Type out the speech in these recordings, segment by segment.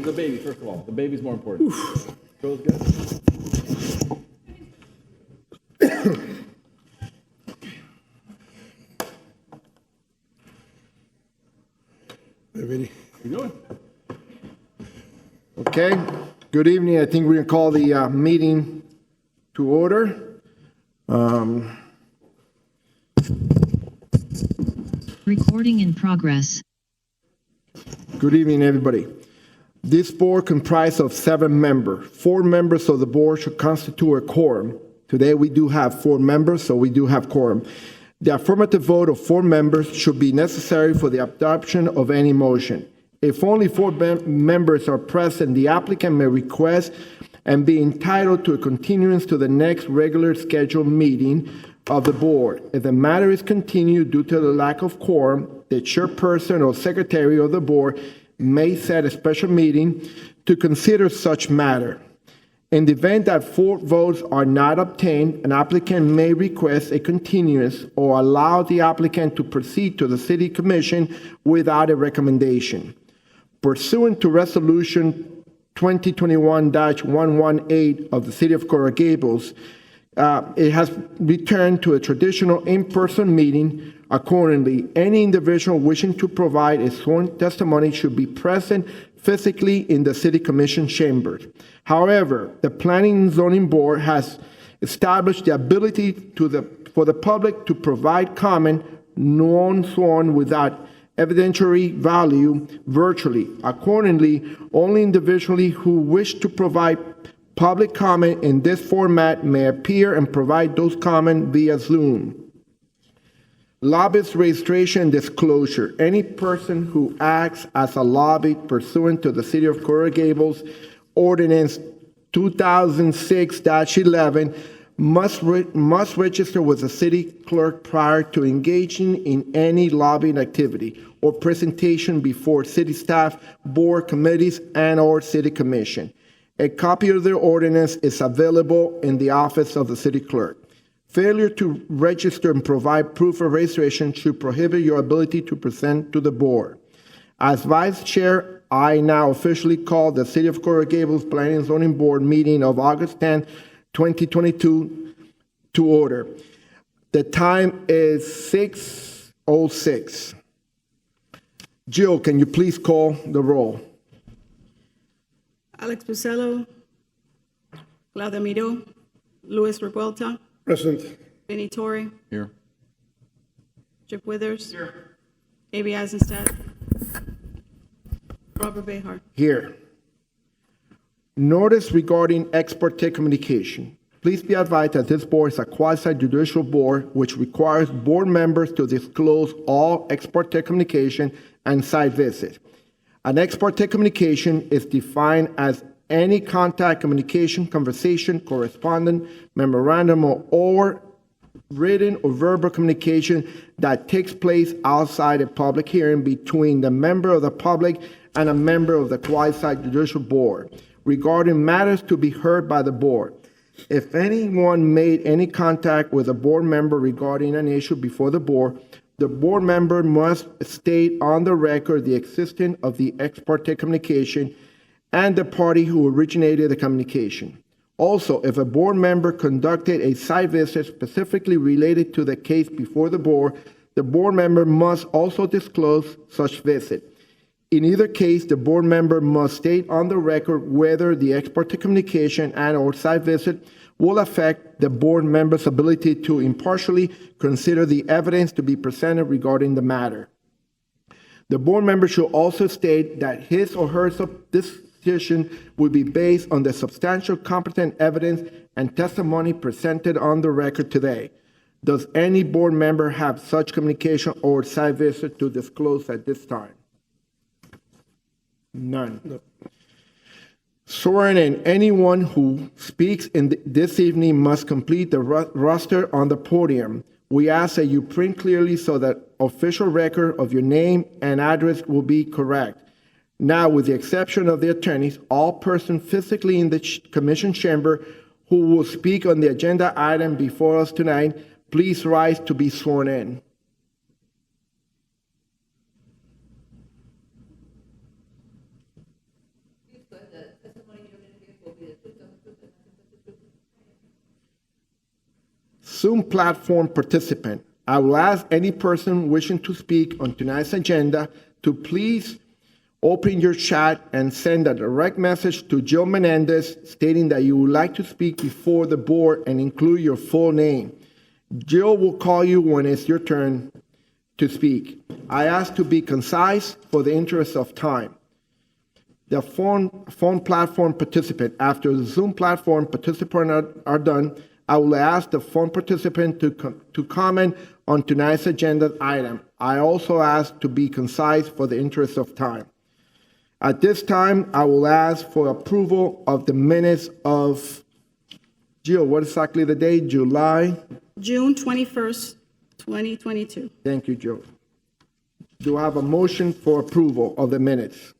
the baby, first of all? The baby's more important. Feels good? Ready? You doing? Okay. Good evening. I think we're going to call the meeting to order. Recording in progress. Good evening, everybody. This board comprises of 7 members. 4 members of the board should constitute a quorum. Today we do have 4 members, so we do have quorum. The affirmative vote of 4 members should be necessary for the adoption of any motion. If only 4 members are present, the applicant may request and be entitled to a continuance to the next regular scheduled meeting of the board. If the matter is continued due to the lack of quorum, the chairperson or secretary of the board may set a special meeting to consider such matter. In the event that 4 votes are not obtained, an applicant may request a continuance or allow the applicant to proceed to the city commission without a recommendation. Pursuant to Resolution 2021-118 of the City of Coral Gables, it has returned to a traditional in-person meeting. Accordingly, any individual wishing to provide a sworn testimony should be present physically in the City Commission chambers. However, the Planning and Zoning Board has established the ability for the public to provide comment non-sworn without evidentiary value virtually. Accordingly, only individuals who wish to provide public comment in this format may appear and provide those comments via Zoom. Lobbyist registration and disclosure. Any person who acts as a lobbyist pursuant to the City of Coral Gables Ordinance 2006-11 must register with the city clerk prior to engaging in any lobbying activity or presentation before city staff, board, committees, and/or city commission. A copy of the ordinance is available in the office of the city clerk. Failure to register and provide proof of registration should prohibit your ability to present to the board. As vice chair, I now officially call the City of Coral Gables Planning and Zoning Board meeting of August 10, 2022 to order. The time is 6:06. Jill, can you please call the roll? Alex Bucello, Claudia Miro, Luis Revuelta, Present. Benny Torrey, Here. Chip Withers, A.B. Eisenstadt, Robert Behar. Here. Notice regarding ex parte communication. Please be advised that this board is a quasi-judicial board which requires board members to disclose all ex parte communication and site visits. An ex parte communication is defined as any contact, communication, conversation, correspondence, memorandum, or written or verbal communication that takes place outside a public hearing between the member of the public and a member of the quasi-judicial board regarding matters to be heard by the board. If anyone made any contact with a board member regarding an issue before the board member must state on the record the existence of the ex parte communication and the party who originated the communication. Also, if a board member conducted a site visit specifically related to the case before the board member must also disclose such visit. In either case, the board member must state on the record whether the ex parte communication and/or site visit will affect the board member's ability to impartially consider the evidence to be presented regarding the matter. The board member should also state that his or her decision will be based on the substantial competent evidence and testimony presented on the record today. Does any board member have such communication or site visit to disclose at this time? None. No. Sworn in, anyone who speaks in this evening must complete the roster on the podium. We ask that you print clearly so that official record of your name and address will be correct. Now, with the exception of the attorneys, all persons physically in the commission chamber who will speak on the agenda item before us tonight, please rise to be sworn in. Zoom platform participant. I will ask any person wishing to speak on tonight's agenda to please open your chat and send a direct message to Jill Menendez stating that you would like to speak before the board and include your full name. Jill will call you when it's your turn to speak. I ask to be concise for the interest of time. The phone platform participant, after the Zoom platform participants are done, I will ask the phone participant to comment on tonight's agenda item. I also ask to be concise for the interest of time. At this time, I will ask for approval of the minutes of, Jill, what exactly the date? June 21st, 2022. Thank you, Jill. Do I have a motion for approval of the minutes?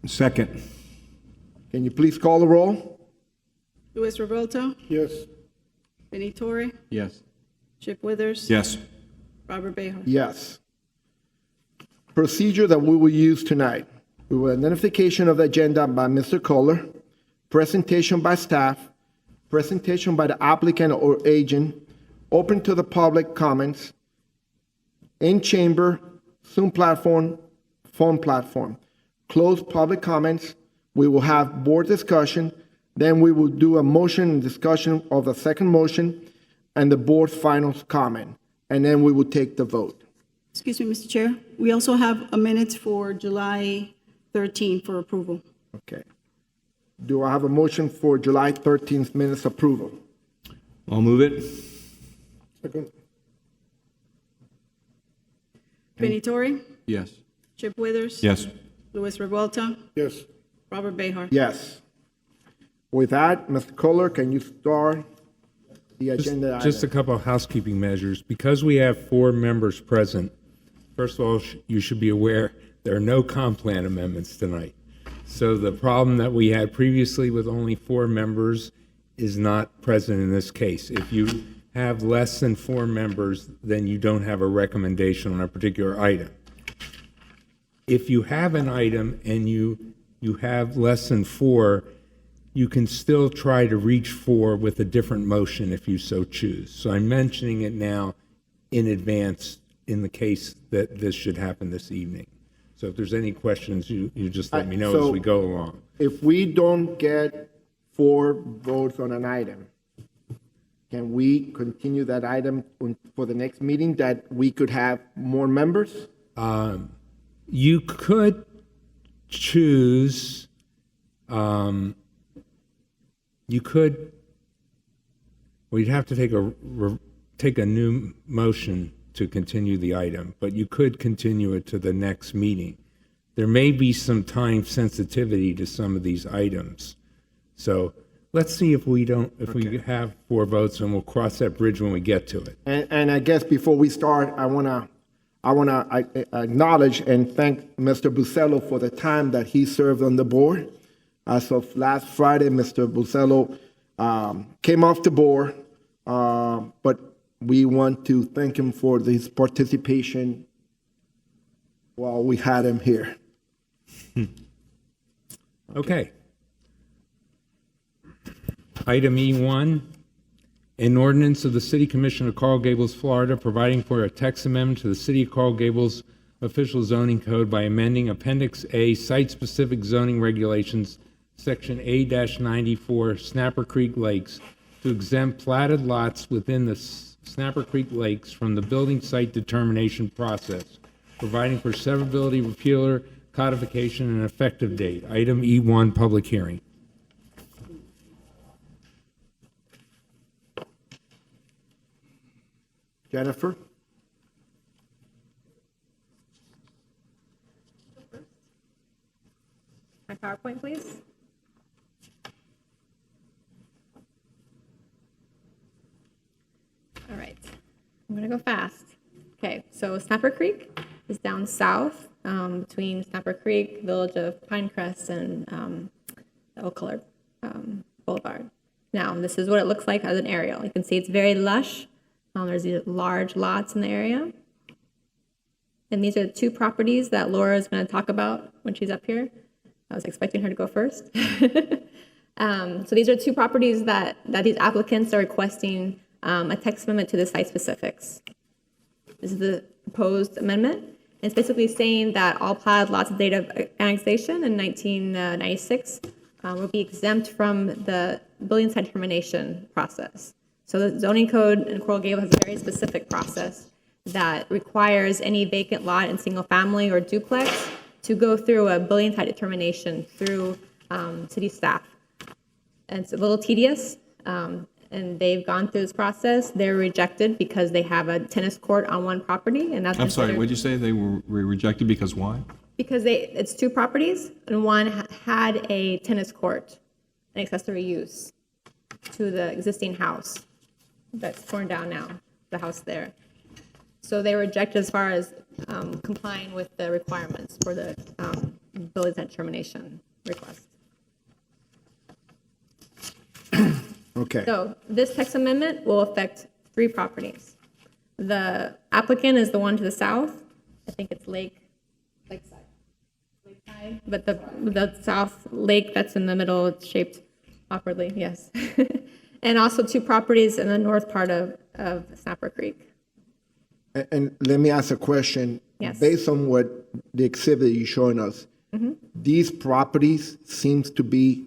Second. Can you please call the roll? Luis Revuelta, Yes. Benny Torre, Yes. Chip Withers. Yes. Robert Behar. Yes. Procedure that we will use tonight. We will identification of the agenda by Mr. Kohler, presentation by staff, presentation by the applicant or agent, open to the public comments, in chamber, Zoom platform, phone platform. Closed public comments. We will have board discussion. Then we will do a motion and discussion of the second motion and the board's final comment. And then we will take the vote. Excuse me, Mr. Chair. We also have a minute for July 13 for approval. Okay. Do I have a motion for July 13th minutes approval? I'll move it. Second. Benny Torre, Yes. Chip Withers. Yes. Luis Revuelta, Yes. Robert Behar. Yes. With that, Mr. Kohler, can you start the agenda item? Just a couple of housekeeping measures. Because we have 4 members present, first of all, you should be aware there are no comp plan amendments tonight. So the problem that we had previously with only 4 members is not present in this case. If you have less than 4 members, then you don't have a recommendation on a particular item. If you have an item and you have less than 4, you can still try to reach 4 with a different motion if you so choose. So I'm mentioning it now in advance in the case that this should happen this evening. So if there's any questions, you just let me know So- as we go along. If we don't get 4 votes on an item, can we continue that item for the next meeting that we could have more members? You could choose, we'd have to take a new motion to continue the item, but you could continue it to the next meeting. There may be some time sensitivity to some of these items. So let's see if we have 4 votes, and we'll cross that bridge when we get to it. And I guess before we start, I wanna acknowledge and thank Mr. Bucello for the time that he served on the board. As of last Friday, Mr. Bucello came off the board, but we want to thank him for his participation while we had him here. Okay. Item E1, an ordinance of the City Commission of Coral Gables, Florida, providing for a text amendment to the City of Coral Gables Official Zoning Code by amending Appendix A, Site-Specific Zoning Regulations, Section A-94, Snapper Creek Lakes, to exempt platted lots within the Snapper Creek Lakes from the building site determination process, providing for severability, repealer, codification, and effective date. Item E1, public hearing. Jennifer? My PowerPoint, please. All right, I'm gonna go fast. Okay, so Snapper Creek is down south between Snapper Creek, village of Pinecrest, and Oak Color Boulevard. Now, this is what it looks like as an aerial. You can see it's very lush. There's these large lots in the area. And these are the 2 properties that Laura is going to talk about when she's up here. I was expecting her to go first. So these are two properties that these applicants are requesting a text amendment to the site specifics. This is the proposed amendment. It's basically saying that all platted lots of date of annexation in 1996 will be exempt from the building site termination process. So the zoning code in Coral Gables has a very specific process that requires any vacant lot in single family or duplex to go through a building site determination through city staff. And it's a little tedious, and they've gone through this process. They're rejected because they have a tennis court on one property, and that's I'm sorry, considered- what'd you say? They were rejected because why? because it's two properties, and one had a tennis court, an accessory use to the existing house that's torn down now, the house there. So they were rejected as far as complying with the requirements for the building site termination request. Okay. So this text amendment will affect three properties. The applicant is the one to the south. I think it's Lakeside, but the south lake that's in the middle, it's shaped awkwardly, yes. And also two properties in the north part of Snapper Creek. And let me ask a question. Yes. Based on what the exhibit you're showing us, these properties seems to be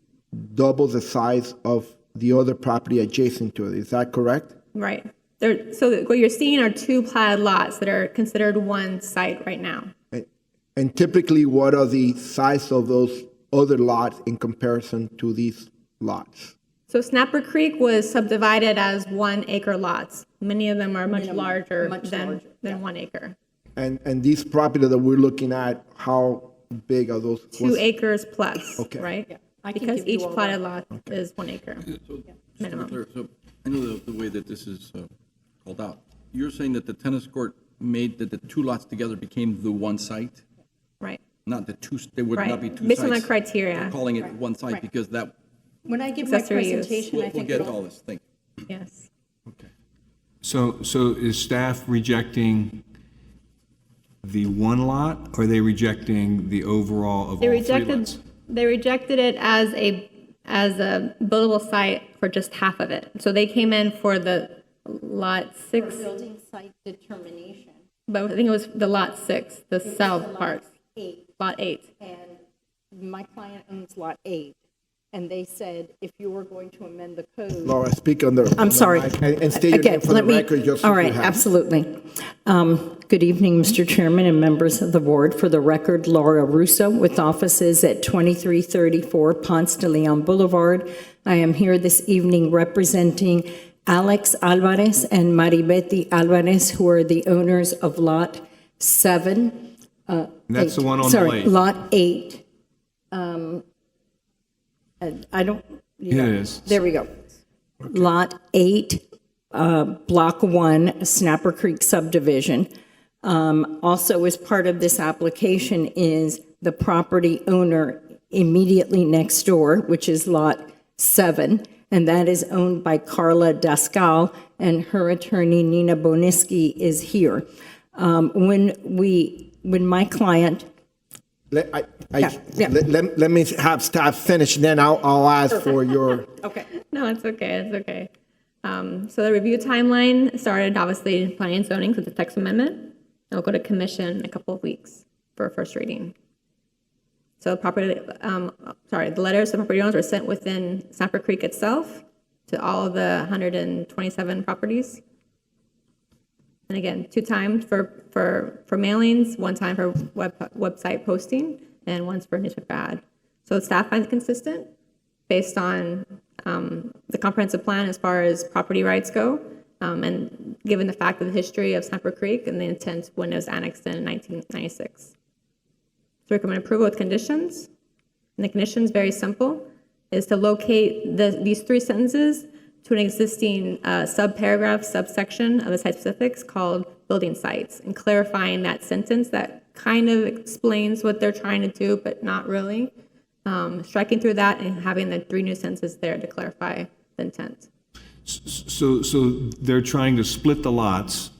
double the size of the other property adjacent to it. Is that correct? Right. So what you're seeing are two platted lots that are considered one site right now. And typically, what are the size of those other lots in comparison to these lots? So Snapper Creek was subdivided as 1 acre lots. Many of them are much larger than 1 acre. And these property that we're looking at, how big are those? 2 acres plus, Okay. right? Yeah, I can Because give you each all platted lot is 1 acre minimum. Clear. So I know the way that this is called out. You're saying that the tennis court made that the two lots together became the one site? Right. Not the two, there would not be Right. two sites. Based on that criteria, They're calling it one site Right. because that, When I give my Accessory use. presentation, I we'll think get it'll. all this thing. yes. So is staff rejecting the one lot, or are they rejecting the overall of They all three rejected, lots? they rejected it as a buildable site for just half of it. So they came in for the lot 6, Building site determination. but I think it was the lot 6, the south part, lot 8. And my client owns lot 8. And they said, if you were going to amend the code. Laura, speak on the. I'm sorry. And state your Okay, name for the let me- record, just so all we right, have. absolutely. Good evening, Mr. Chairman and members of the board. For the record, Laura Russo with offices at 2334 Ponce de Leon Boulevard. I am here this evening representing Alex Alvarez and Maribeti Alvarez, who are the owners of Lot 7. That's the one on the Sorry, lake. Lot 8. I don't. Yeah, it is. There we go. Lot 8, Block 1, Snapper Creek subdivision. Also, as part of this application is the property owner immediately next door, which is Lot 7, and that is owned by Carla Dascal, and her attorney, Nina Boniski, is here. When my client Let me have staff finish, then I'll ask for your. Okay. No, it's okay, it's okay. So the review timeline started obviously in planning and zoning with the text amendment. It'll go to commission in a couple of weeks for a first reading. So the letters to property owners were sent within Snapper Creek itself to all of the 127 properties. And again, 2 times for mailings, 1 time for website posting, and once for newspaper ad. So staff finds it consistent based on the comprehensive plan as far as property rights go, and given the fact of the history of Snapper Creek and the intent when it was annexed in 1996. So recommend approval with conditions. And the conditions, very simple, is to locate these 3 sentences to an existing subparagraph, subsection of the site specifics called building sites, and clarifying that sentence that kind of explains what they're trying to do, but not really. Striking through that and having the 3 new sentences there to clarify the intent. So they're trying to split the lots.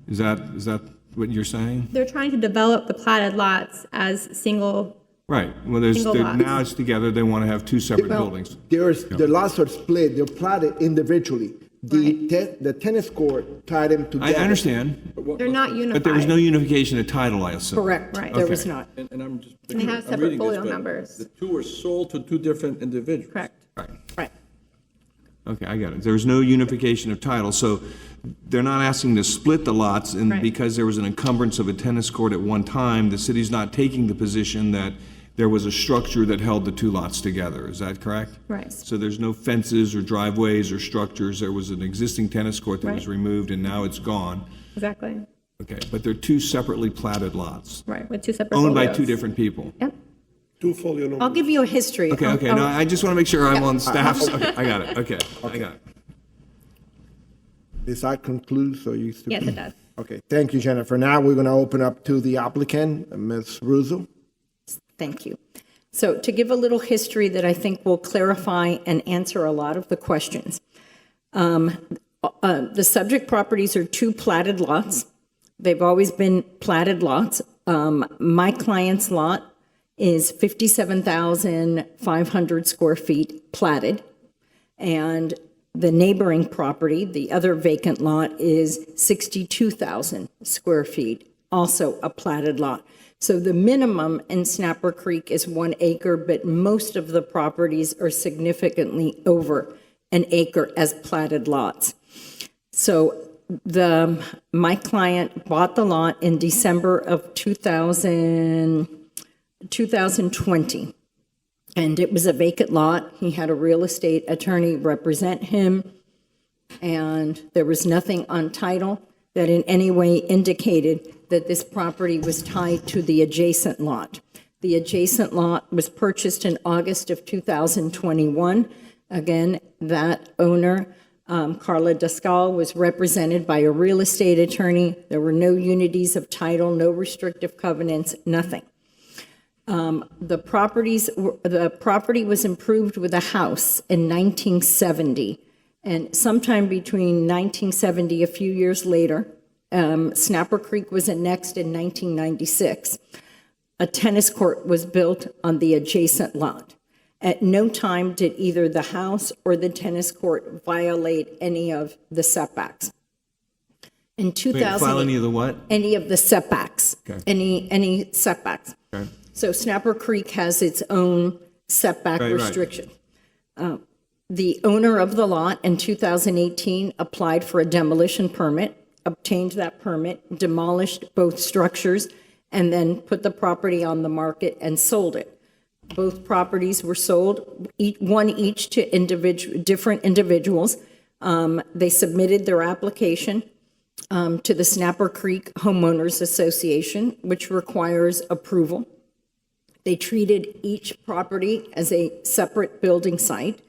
Is that what you're saying? They're trying to develop the platted lots as single Right, well, there's, Single lots. now it's together, they want to have two separate buildings. The lots are split, they're platted individually. The tennis court tied them I together. understand, They're not unified. but there was no unification of title, I assume. Correct, Right. there was Okay. not. And I'm just. And they have I'm separate reading this, folio but numbers. The two were sold to two different individuals. Correct. Right. Right. Okay, I got it. There's no unification of title, so they're not asking to split the lots, and Right. because there was an encumbrance of a tennis court at one time, the city's not taking the position that there was a structure that held the two lots together. Is that correct? Right. So there's no fences or driveways or structures. There was an existing tennis court that was Right. removed, and now it's gone. Exactly. Okay, but they're two separately platted lots, Right, with two separate owned by folios. two different people. Yep. I'll give you a history. Okay, okay, no, I just want to make sure I'm on staff. Okay, I got it, okay, I got it. Does that conclude, so you still? Yes, it does. Okay, thank you, Jennifer. Now we're going to open up to the applicant, Ms. Russo. Thank you. So to give a little history that I think will clarify and answer a lot of the questions. The subject properties are two platted lots. They've always been platted lots. My client's lot is 57,500 square feet platted. And the neighboring property, the other vacant lot, is 62,000 square feet, also a platted lot. So the minimum in Snapper Creek is 1 acre, but most of the properties are significantly over an acre as platted lots. So my client bought the lot in December of 2020. And it was a vacant lot. He had a real estate attorney represent him, and there was nothing on title that in any way indicated that this property was tied to the adjacent lot. The adjacent lot was purchased in August of 2021. Again, that owner, Carla Dascal, was represented by a real estate attorney. There were no unities of title, no restrictive covenants, nothing. The property was improved with a house in 1970, and sometime between 1970, a few years later, Snapper Creek was annexed in 1996. A tennis court was built on the adjacent lot. At no time did either the house or the tennis court violate any of the setbacks. In 2000, File any of the what? any of the setbacks, Okay. any setbacks. Okay. So Snapper Creek has its own setback Right, right. restriction. The owner of the lot in 2018 applied for a demolition permit, obtained that permit, demolished both structures, and then put the property on the market and sold it. Both properties were sold, one each to different individuals. They submitted their application to the Snapper Creek Homeowners Association, which requires approval. They treated each property as a separate building site.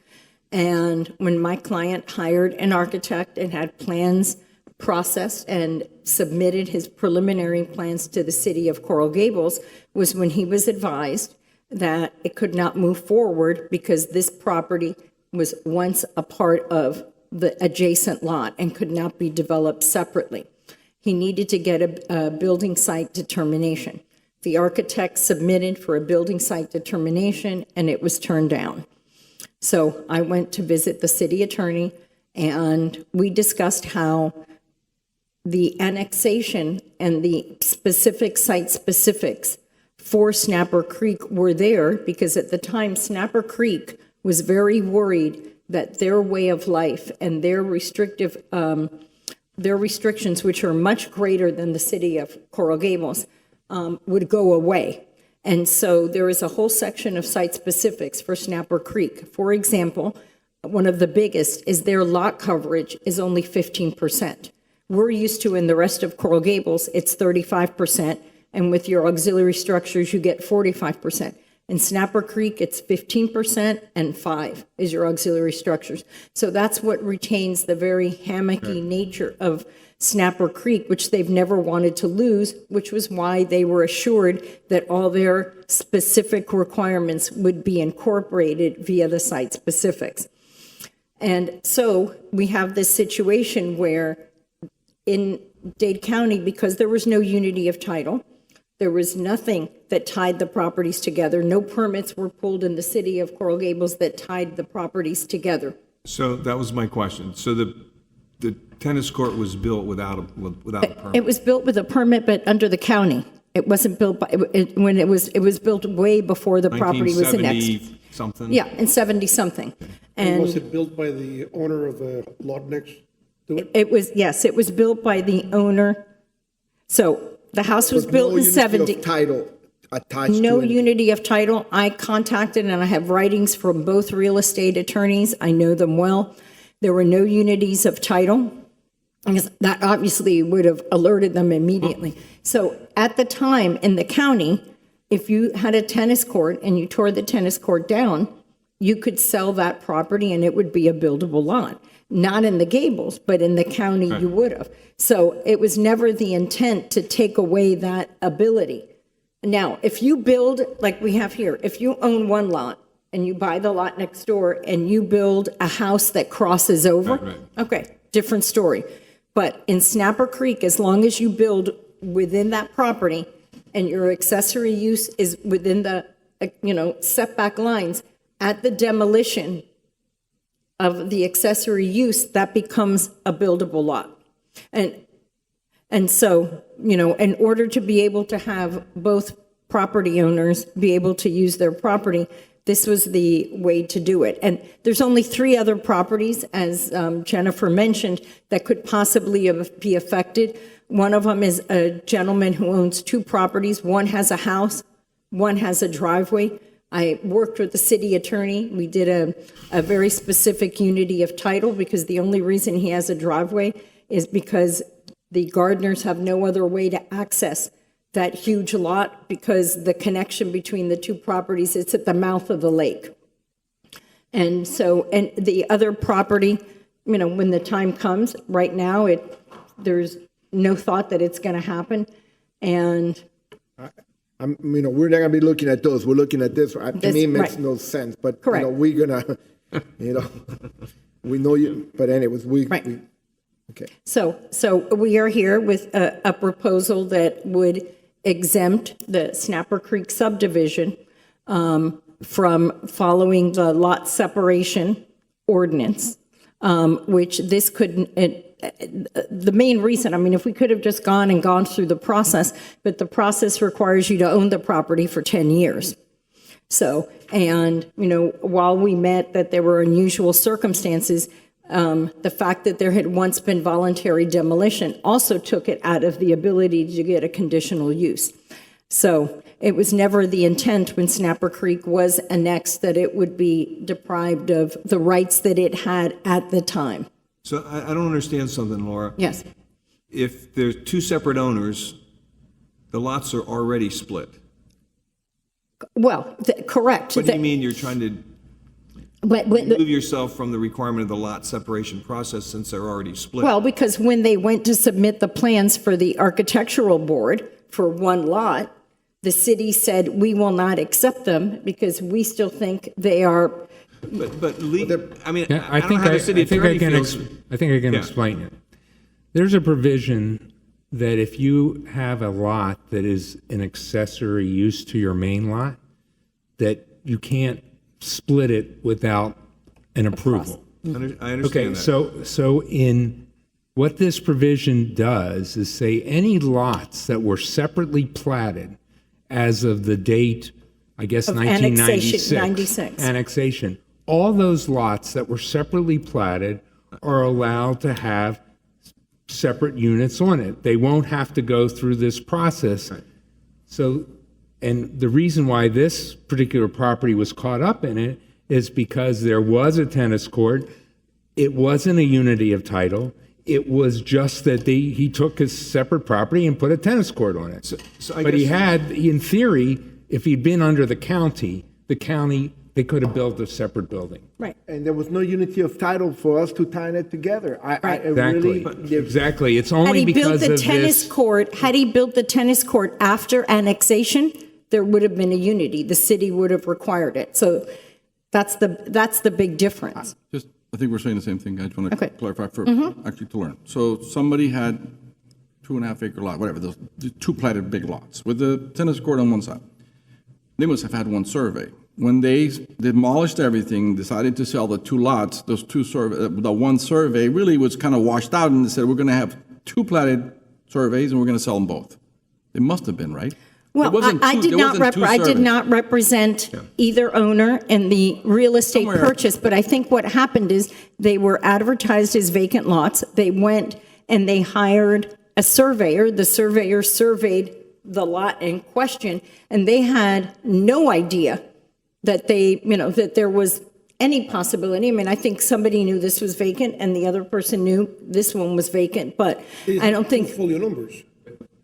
And when my client hired an architect and had plans processed and submitted his preliminary plans to the city of Coral Gables, was when he was advised that it could not move forward because this property was once a part of the adjacent lot and could not be developed separately. He needed to get a building site determination. The architect submitted for a building site determination, and it was turned down. So I went to visit the city attorney, and we discussed how the annexation and the specific site specifics for Snapper Creek were there because at the time, Snapper Creek was very worried that their way of life and their restrictions, which are much greater than the city of Coral Gables, would go away. And so there is a whole section of site specifics for Snapper Creek. For example, one of the biggest is their lot coverage is only 15%. We're used to in the rest of Coral Gables, it's 35%, and with your auxiliary structures, you get 45%. In Snapper Creek, it's 15% and 5% is your auxiliary structures. So that's what retains the very hammocky nature of Snapper Creek, which they've never wanted to lose, which was why they were assured that all their specific requirements would be incorporated via the site specifics. And so we have this situation where in Dade County, because there was no unity of title, There was nothing that tied the properties together. No permits were pulled in the city of Coral Gables that tied the properties together. So that was my question. So the tennis court was built without a permit? It was built with a permit, but under the county. It wasn't built by, it was built way before the property was annexed. 1970-something? Yeah, in 70-something. And was And it built by the owner of the lot next to it? it was, yes, it was built by the owner. So the house was built in No unity 70. of title attached to No it. unity of title. I contacted, and I have writings from both real estate attorneys. I know them well. There were no unities of title. Because that obviously would have alerted them immediately. So at the time in the county, if you had a tennis court and you tore the tennis court down, you could sell that property and it would be a buildable lot. Not in the Gables, but in the county you would have. So it was never the intent to take away that ability. Now, if you build, like we have here, if you own one lot and you buy the lot next door and you build a house that crosses over, Right. okay, different story. But in Snapper Creek, as long as you build within that property and your accessory use is within the, setback lines, at the demolition of the accessory use, that becomes a buildable lot. And so, in order to be able to have both property owners be able to use their property, this was the way to do it. And there's only 3 other properties, as Jennifer mentioned, that could possibly be affected. One of them is a gentleman who owns 2 properties. One has a house, one has a driveway. I worked with the city attorney. We did a very specific unity of title because the only reason he has a driveway is because the gardeners have no other way to access that huge lot because the connection between the 2 properties, it's at the mouth of the lake. And so, and the other property, when the time comes, right now, there's no thought that it's going to happen. And We're not gonna be looking at those. We're looking at this. To This- me, it makes right. no sense, but, Correct. we're gonna, we know you, but anyways, Right. okay. so we are here with a proposal that would exempt the Snapper Creek subdivision from following the lot separation ordinance, which this could, the main reason, if we could have just gone through the process, but the process requires you to own the property for 10 years. So, and, while we met that there were unusual circumstances, the fact that there had once been voluntary demolition also took it out of the ability to get a conditional use. So it was never the intent when Snapper Creek was annexed that it would be deprived of the rights that it had at the time. So I don't understand something, Laura. Yes. If there's 2 separate owners, the lots are already split. Well, correct. What do you mean you're trying to But remove yourself from the requirement of the lot separation process since they're already split? well, because when they went to submit the plans for the architectural board for one lot, the city said, we will not accept them because we still think they are. But legal, I mean, Yeah, I don't know how the city attorney feels. I think I can Yeah. explain it. There's a provision that if you have a lot that is an accessory use to your main lot, that you can't split it without an approval. I Okay, understand that. so in what this provision does is say any lots that were separately platted as of the date, I guess, Of 1996. annexation, 96. Annexation. All those lots that were separately platted are allowed to have separate units on it. They won't have to go through this process. So, and the reason why this particular property was caught up in it is because there was a tennis court. It wasn't a unity of title. It was just that he took his separate property and put a tennis court on it. So I But he guess- had, in theory, if he'd been under the county, they could have built a separate building. Right. And there was no unity of title for us to tie it together. I Exactly. really, Exactly. It's Had only he built because the of tennis this. court, had he built the tennis court after annexation, there would have been a unity. The city would have required it. So that's the big difference. I think we're saying the same thing. I just want to Okay. clarify actually to learn. So somebody had 2.5 acre lot, whatever, the two platted big lots with the tennis court on one side. They must have had one survey. When they demolished everything, decided to sell the two lots, those two the one survey really was kind of washed out, and they said, we're going to have two platted surveys and we're going to sell them both. They must have been, right? Well, I did not represent either owner in the real estate purchase, but I think what happened is they were advertised as vacant lots. They went and they hired a surveyor. The surveyor surveyed the lot in question, and they had no idea that that there was any possibility. I mean, I think somebody knew this was vacant and the other person knew this one was vacant, but I don't think. Folio numbers.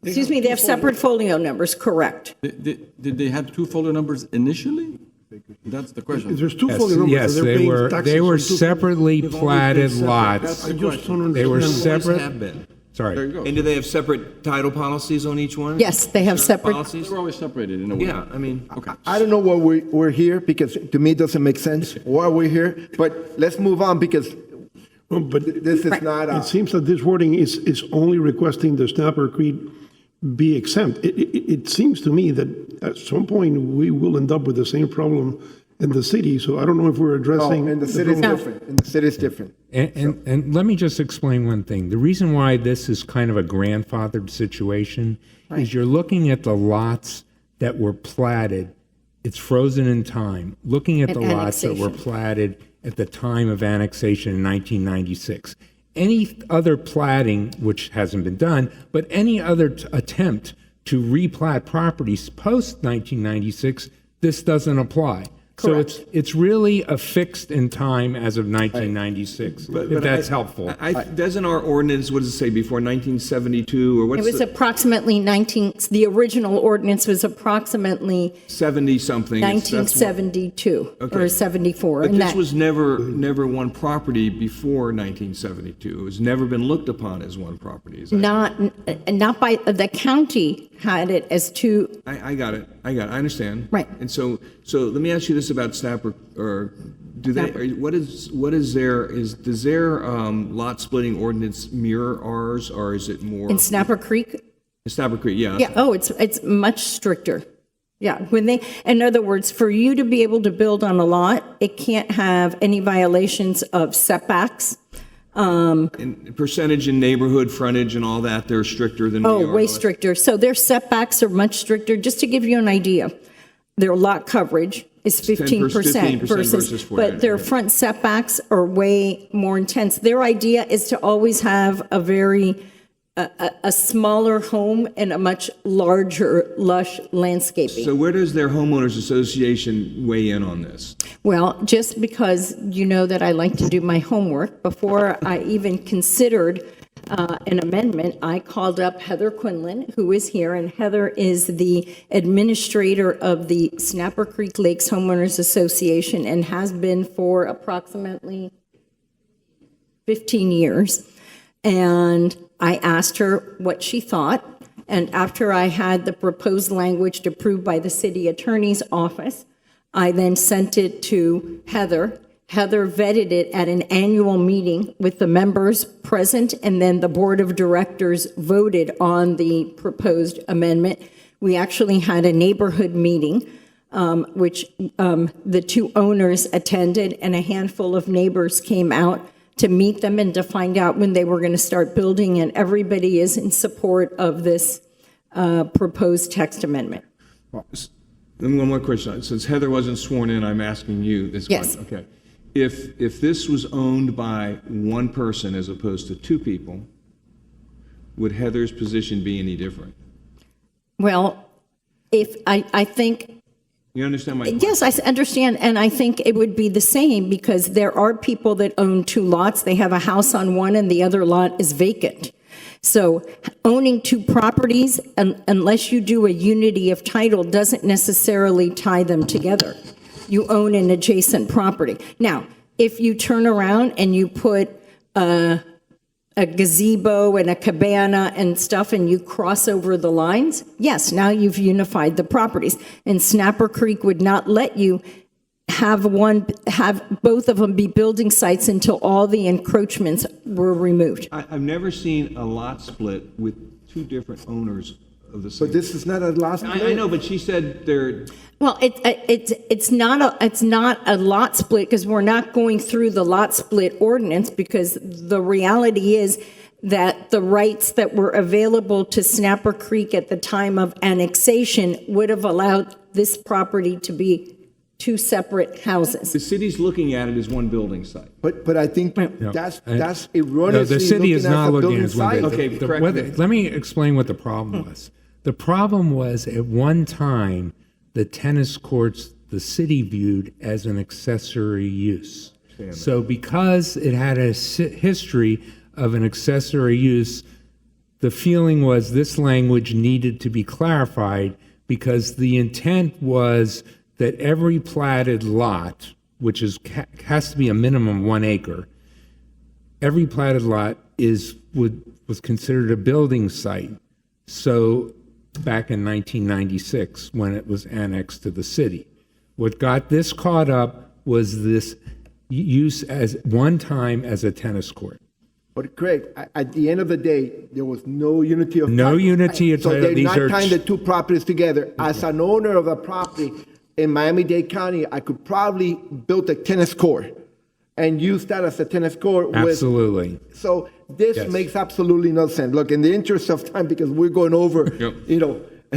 Excuse me, they have separate folio numbers, correct. Did they have two folio numbers initially? That's the question. There's two folio numbers. Yes, and they're paying taxes they were on two- separately they've always been platted separate. lots. I just don't They were understand. separate. Have been. Sorry. There you go. And do they have separate title policies on each one? Yes, they have separate. Policies? They were always separated in a way. Yeah, I mean, Okay. I don't know why we're here, because to me, it doesn't make sense why we're here, but let's move on, because Well, but this is not it seems that this wording is only requesting the Snapper Creek be exempt. It seems to me that at some point, we will end up with the same problem in the city, so I don't know if we're Oh, addressing. in the city is problem. different. In the city is different. And let me just explain one thing. The reason why this is kind of a grandfathered situation is you're looking at the lots that were platted. It's frozen in time. Looking at And the lots that were annexation. platted at the time of annexation in 1996. Any other platting, which hasn't been done, but any other attempt to replat properties post 1996, this doesn't apply. So it's really a fixed in time as of 1996, if that's helpful. Doesn't our ordinance, what does it say, before 1972, or It what's was the approximately the original ordinance was approximately 70-something? 1972 or 74. But and this that- was never one property before 1972. It was never been looked upon as one property. Is that- not by, the county had it as two. I got it. I understand. Right. And so let me ask you this about Snapper, or do they, does their lot splitting ordinance mirror ours, or is it more? In Snapper Creek? Snapper Creek, yeah. Yeah, it's much stricter. Yeah, in other words, for you to be able to build on a lot, it can't have any violations of setbacks. And percentage and neighborhood frontage and all that, they're stricter than we are. Oh, way stricter. So their setbacks are much stricter. Just to give you an idea, their lot coverage is 15% 15% versus, versus 40%, but their right. front setbacks are way more intense. Their idea is to always have a smaller home and a much larger, lush landscaping. So where does their homeowners association weigh in on this? Well, just because you know that I like to do my homework, before I even considered an amendment, I called up Heather Quinlan, who is here, and Heather is the administrator of the Snapper Creek Lakes Homeowners Association and has been for approximately 15 years. And I asked her what she thought, and after I had the proposed language approved by the city attorney's office, I then sent it to Heather. Heather vetted it at an annual meeting with the members present, and then the board of directors voted on the proposed amendment. We actually had a neighborhood meeting, which the two owners attended, and a handful of neighbors came out to meet them and to find out when they were going to start building, and everybody is in support of this proposed text amendment. Then one more question. Since Heather wasn't sworn in, I'm asking you this Yes. question. Okay. If this was owned by one person as opposed to two people, would Heather's position be any different? Well, if I think, You understand my question? yes, I understand, and I think it would be the same because there are people that own two lots. They have a house on one and the other lot is vacant. So owning two properties, unless you do a unity of title, doesn't necessarily tie them together. You own an adjacent property. Now, if you turn around and you put a gazebo and a cabana and stuff and you cross over the lines, yes, now you've unified the properties. And Snapper Creek would not let you have both of them be building sites until all the encroachments were removed. I've never seen a lot split with two different owners of the same. But this is not a lot split. I know, but she said they're, Well, it's not a lot split because we're not going through the lot split ordinance, because the reality is that the rights that were available to Snapper Creek at the time of annexation would have allowed this property to be two separate houses. the city's looking at it as one building site. But I think that's No, erroneously the city is looking not at the looking building at one. site. Okay, correct me. Let me explain what the problem was. The problem was, at one time, the tennis courts, the city viewed as an accessory use. So because it had a history of an accessory use, the feeling was this language needed to be clarified, because the intent was that every platted lot, which has to be a minimum 1 acre, every platted lot was considered a building site. So back in 1996, when it was annexed to the city, what got this caught up was this use as one time as a tennis court. But Craig, at the end of the day, there was no unity of No title. unity of So title. they're These not are- tying the two properties together. As an owner of a property in Miami-Dade County, I could probably build a tennis court and use that as a tennis court. Absolutely. So this Yes. makes absolutely no sense. Look, in the interest of time, because we're going over,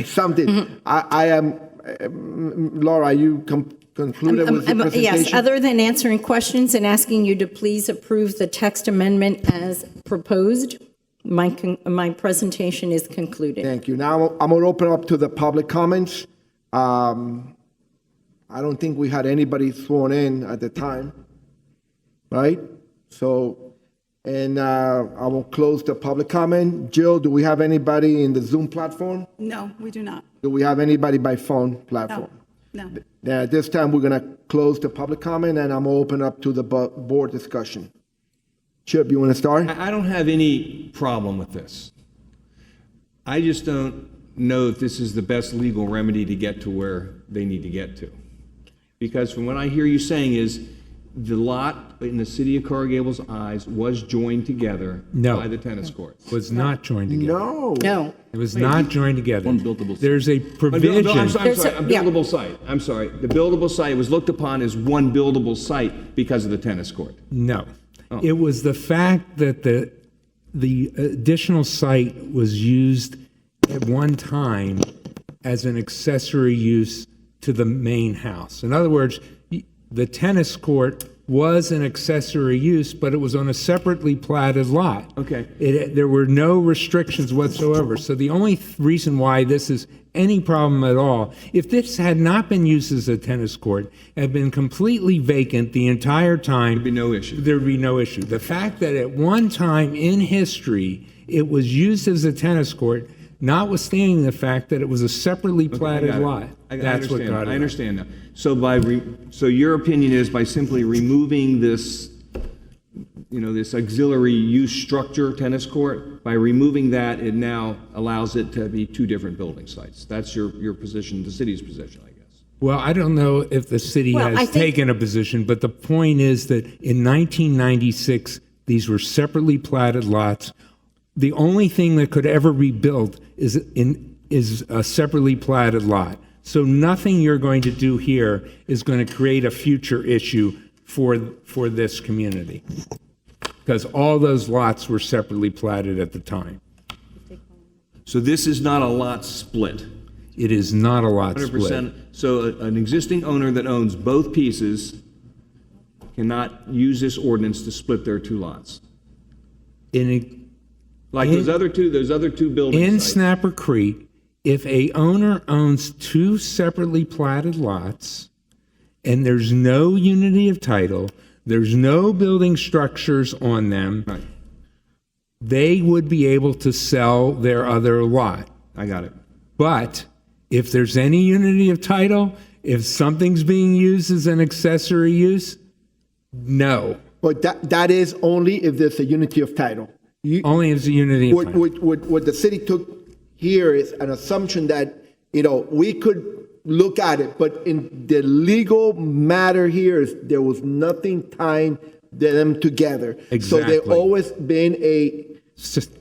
something, I am, Laura, you concluded with your presentation? Yes, other than answering questions and asking you to please approve the text amendment as proposed, my presentation is concluded. Thank you. Now, I'm going to open up to the public comments. I don't think we had anybody sworn in at the time, right? So, and I will close the public comment. Jill, do we have anybody in the Zoom platform? No, we do not. Do we have anybody by phone platform? No. Then at this time, we're going to close the public comment, and I'm going to open up to the board discussion. Chip, you want to start? I don't have any problem with this. I just don't know if this is the best legal remedy to get to where they need to get to. Because from what I hear you saying is, the lot in the city of Coral Gables' eyes was joined together No. by the tennis court. Was not joined together. No. It was not joined together. One buildable site. There's a I'm provision. sorry, There's a- a buildable site. I'm sorry. The buildable site was looked upon as one buildable site because of the tennis court. No. It was the fact that the additional site was used at one time as an accessory use to the main house. In other words, the tennis court was an accessory use, but it was on a separately platted lot. Okay. There were no restrictions whatsoever. So the only reason why this is any problem at all, if this had not been used as a tennis court, had been completely vacant the entire time, There'd be no issue. there'd be no issue. The fact that at one time in history it was used as a tennis court, notwithstanding the fact that it was a separately platted lot, that's what got it. I understand now. So so your opinion is by simply removing this, this auxiliary use structure, tennis court, by removing that, it now allows it to be two different building sites. That's your position, the city's position, I guess. Well, I don't know if the city Well, I has think- taken a position, but the point is that in 1996, these were separately platted lots. The only thing that could ever be built is a separately platted lot. So nothing you're going to do here is going to create a future issue for this community, because all those lots were separately platted at the time. So this is not a lot split. It is not a lot 100%. split. So an existing owner that owns both pieces cannot use this ordinance to split their two lots. Like those other two building In sites. Snapper Creek, if a owner owns two separately platted lots and there's no unity of title, there's no building structures on them, Right. they would be able to sell their other lot. I got it. But if there's any unity of title, if something's being used as an accessory use, no. But that is only if there's a unity of title. Only as a unity of title. What the city took here is an assumption that, we could look at it, but in the legal matter here is there was nothing tying them together. So Exactly. they've always been It's just-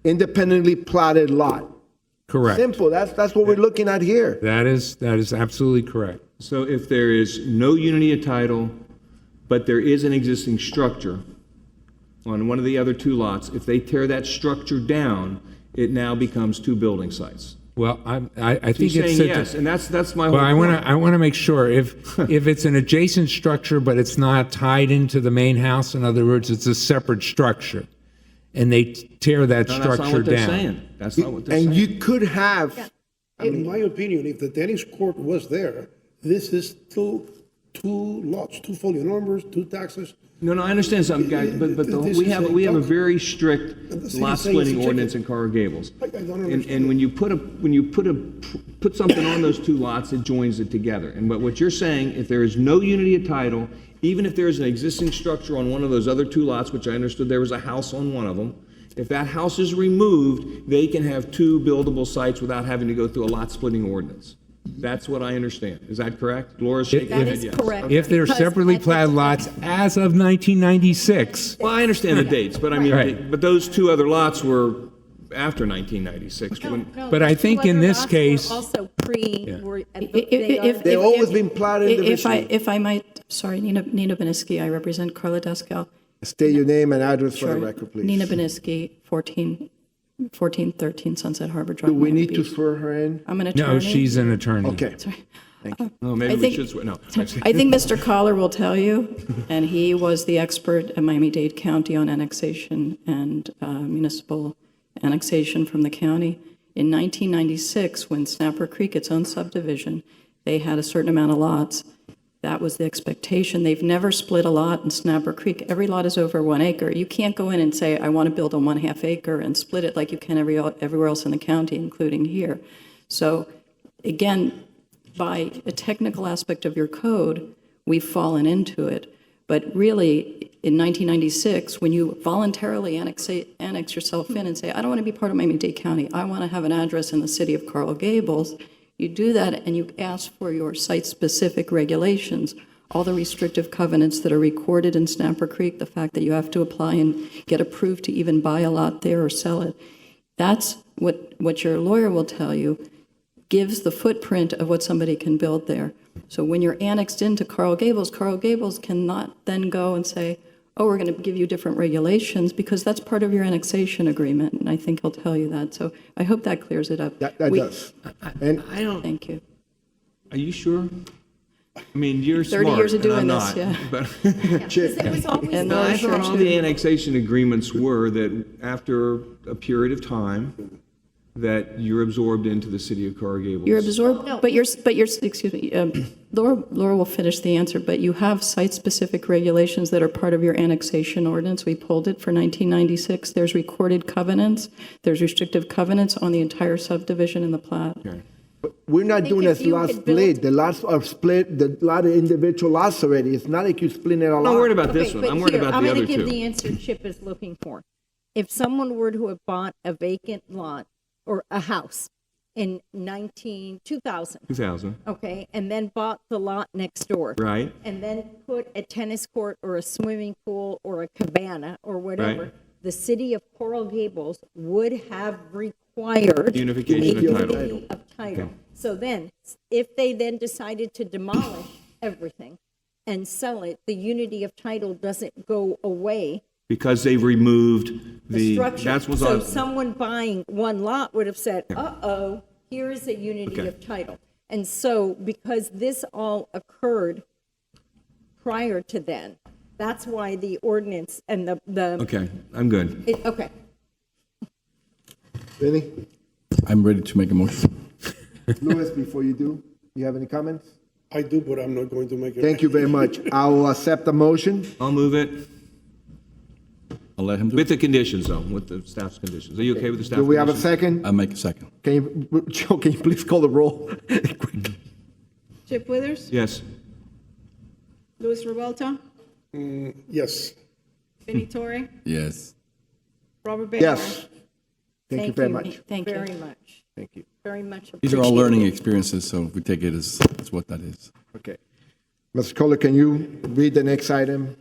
independently platted lot. Correct. Simple, that's what we're looking at here. That is absolutely correct. So if there is no unity of title, but there is an existing structure on one of the other two lots, if they tear that structure down, it now becomes two building sites. Well, I He's think it's. saying yes, and that's my whole Well, point. I want to make sure if it's an adjacent structure, but it's not tied into the main house, in other words, it's a separate structure, and they tear that No, structure that's not what they're down. saying. That's not what they're And saying. you could have, In my opinion, if the tennis court was there, this is still two lots, two folio numbers, two taxes. No, I understand something, guys, but This we is have a- a very strict the city lot saying it's a splitting ordinance in chicken. Coral Gables. I don't And understand. when you put something on those two lots, it joins it together. And what you're saying, if there is no unity of title, even if there is an existing structure on one of those other two lots, which I understood there was a house on one of them, if that house is removed, they can have two buildable sites without having to go through a lot splitting ordinance. That's what I understand. Is that correct? Laura's shaking her That head is yes. correct. If they're Because separately at the platted time- lots as of 1996, Well, I understand the dates, but I mean, Right. but those two other lots were after 1996. when- But I think in this case- Also were at they've always been platted If individually. I might, sorry, Nina Beniski, I represent Carla Descal. State your name and address for the Sure. record, please. Nina Beniski, 1413 Sunset Harbor Drive. Do we Miami need to Beach. swear her in? I'm an attorney. no, she's an attorney. Okay. Sorry. Oh, maybe I we think- should swear, no. I think Mr. Collar will tell you, and he was the expert at Miami-Dade County on annexation and municipal annexation from the county. In 1996, when Snapper Creek, its own subdivision, they had a certain amount of lots. That was the expectation. They've never split a lot in Snapper Creek. Every lot is over 1 acre. You can't go in and say, I want to build on 1/2 acre and split it like you can everywhere else in the county, including here. So again, by a technical aspect of your code, we've fallen into it. But really, in 1996, when you voluntarily annex yourself in and say, I don't want to be part of Miami-Dade County, I want to have an address in the city of Coral Gables, you do that and you ask for your site-specific regulations, all the restrictive covenants that are recorded in Snapper Creek, the fact that you have to apply and get approved to even buy a lot there or sell it. That's what your lawyer will tell you gives the footprint of what somebody can build there. So when you're annexed into Coral Gables cannot then go and say, oh, we're going to give you different regulations, because that's part of your annexation agreement, and I think he'll tell you that. So I hope that clears it up. That We- does. And I don't, Thank you. are you sure? I mean, you're 30 smart, years of and I'm doing this, not. yeah. But It was always And I those thought are all the annexation agreements were that after a period of time, that you're absorbed into the city of Coral Gables. You're absorbed, but you're, excuse me, Laura will finish the answer, but you have site-specific regulations that are part of your annexation ordinance. We pulled it for 1996. There's recorded covenants, there's restrictive covenants on the entire subdivision in the plat. we're not doing if a you lot had built- split. The lots are split, the lot of individual lots already. It's not like you're splitting it a lot. I'm not worried about this Okay, one. but I'm worried here, about the other I'm going to give the two. answer Chip is looking for. If someone were to have bought a vacant lot or a house in 2000, 2000, okay, and then bought the lot next door. right? And then put a tennis court or a swimming pool or a cabana or whatever, Right. the city of Coral Gables would have required Unification of title. unity of title. So then, if they then decided to demolish everything and sell it, the unity of title doesn't go away. Because they've removed The structure. that's what's So on. someone buying one lot would have said, uh-oh, here is a unity Okay. of title. And so, because this all occurred prior to then, that's why the ordinance and the, Okay, I'm good. okay. Really? I'm ready to make a motion. Louis, before you do, you have any comments? I do, but I'm not going to make it. Thank you very much. I will accept the motion. I'll move it I'll let him do with it. the conditions, though, with the staff's conditions. Are you okay with the staff Do we have a conditions? second? I'll make a second. Joe, can you please call the roll? Chip Withers, Yes. Luis Revolta, Yes. Benny Torre, Yes. Robert Bailey. Yes. Thank you very much. Thank you. Very much, Thank you. very much These are all appreciated. learning experiences, so we take it as what that is. Okay. Mr. Kohler, can you read the next item?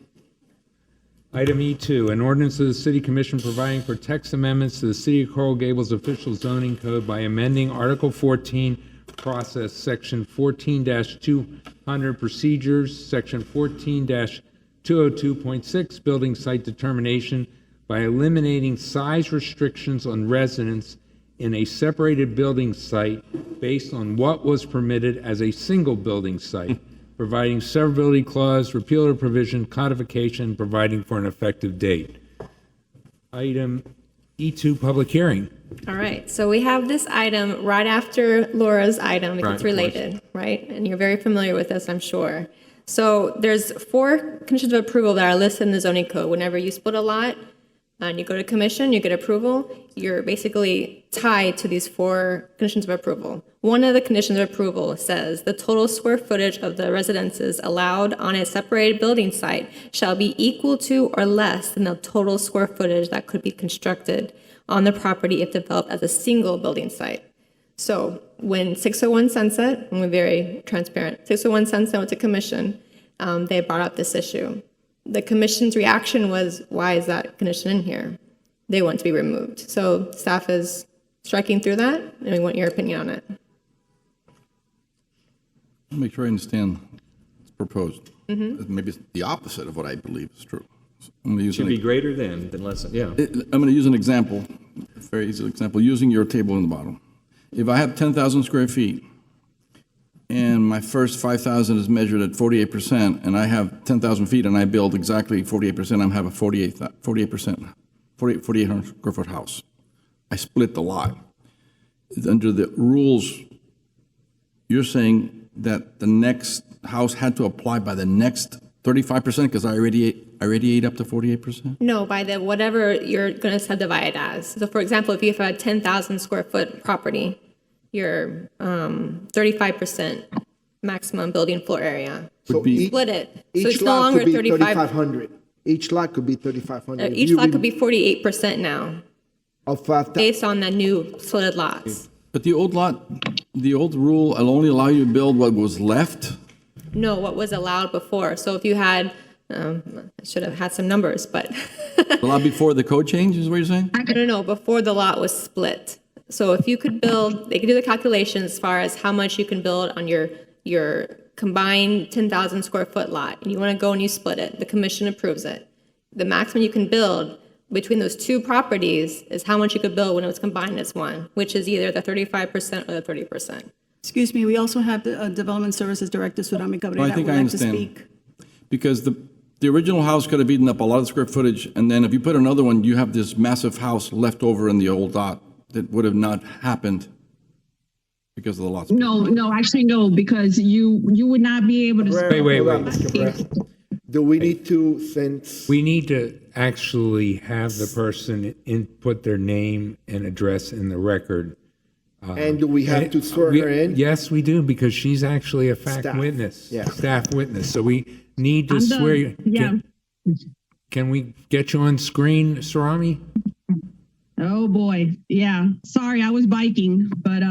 Item E2, an ordinance of the City Commission providing for text amendments to the City of Coral Gables official zoning code by amending Article 14, process, Section 14-200 procedures, Section 14-202.6 building site determination by eliminating size restrictions on residents in a separated building site based on what was permitted as a single building site, providing severability clause, repeal of provision, codification, providing for an effective date. Item E2, public hearing. All right, so we have this item right after Laura's item, because Right, it's of course. related, right? And you're very familiar with this, I'm sure. So there's 4 conditions of approval that are listed in the zoning code. Whenever you split a lot and you go to commission, you get approval, you're basically tied to these 4 conditions of approval. One of the conditions of approval says the total square footage of the residences allowed on a separated building site shall be equal to or less than the total square footage that could be constructed on the property if developed as a single building site. So when 601 Sunset, and we're very transparent, 601 Sunset went to commission, they brought up this issue. The commission's reaction was, why is that condition in here? They want to be removed. So staff is striking through that, and we want your opinion on it. I'll make sure I understand what's proposed. Maybe it's the opposite of what I believe is true. I'm going to use Should be greater than less than, yeah. I'm going to use an example, a very easy example, using your table in the bottom. If I have 10,000 square feet and my first 5,000 is measured at 48%, and I have 10,000 feet and I build exactly 48%, I have a 48%, 4,800 square foot house. I split the lot. Under the rules, you're saying that the next house had to apply by the next 35% because I already ate up to 48%? No, by the whatever you're going to subdivide as. So for example, if you have a 10,000 square foot property, your 35% maximum building floor area. So Split it. So each it's no lot longer could be 35. 3,500. Each lot could be 3,500. Each lot could be 48% now, Of 5,000. based on the new splitted lots. But the old rule, will only allow you to build what was left? No, what was allowed before. So if you had, I should have had some numbers, but Allowed before the code change, is what you're saying? no, before the lot was split. So if you could build, they could do the calculations as far as how much you can build on your combined 10,000 square foot lot, and you want to go and you split it, the commission approves it. The maximum you can build between those 2 properties is how much you could build when it was combined as one, which is either the 35% or the 30%. Excuse me, we also have the Development Services Director, Surami Cabrera, I would think I like to understand. speak. Because the original house could have eaten up a lot of square footage, and then if you put another one, you have this massive house left over in the old lot that would have not happened because of the lots. No, actually, no, because you would not be able to. Wait. Hold on, Mr. Cabrera. Do we need to, since, We need to actually have the person input their name and address in the record. and do we have to swear her in? Yes, we do, because she's actually a fact Staff, witness, yeah. staff witness. So we need to I'm done. swear you. Yeah. Can we get you on screen, Sarami? Oh, boy. Yeah. Sorry, I was biking, but,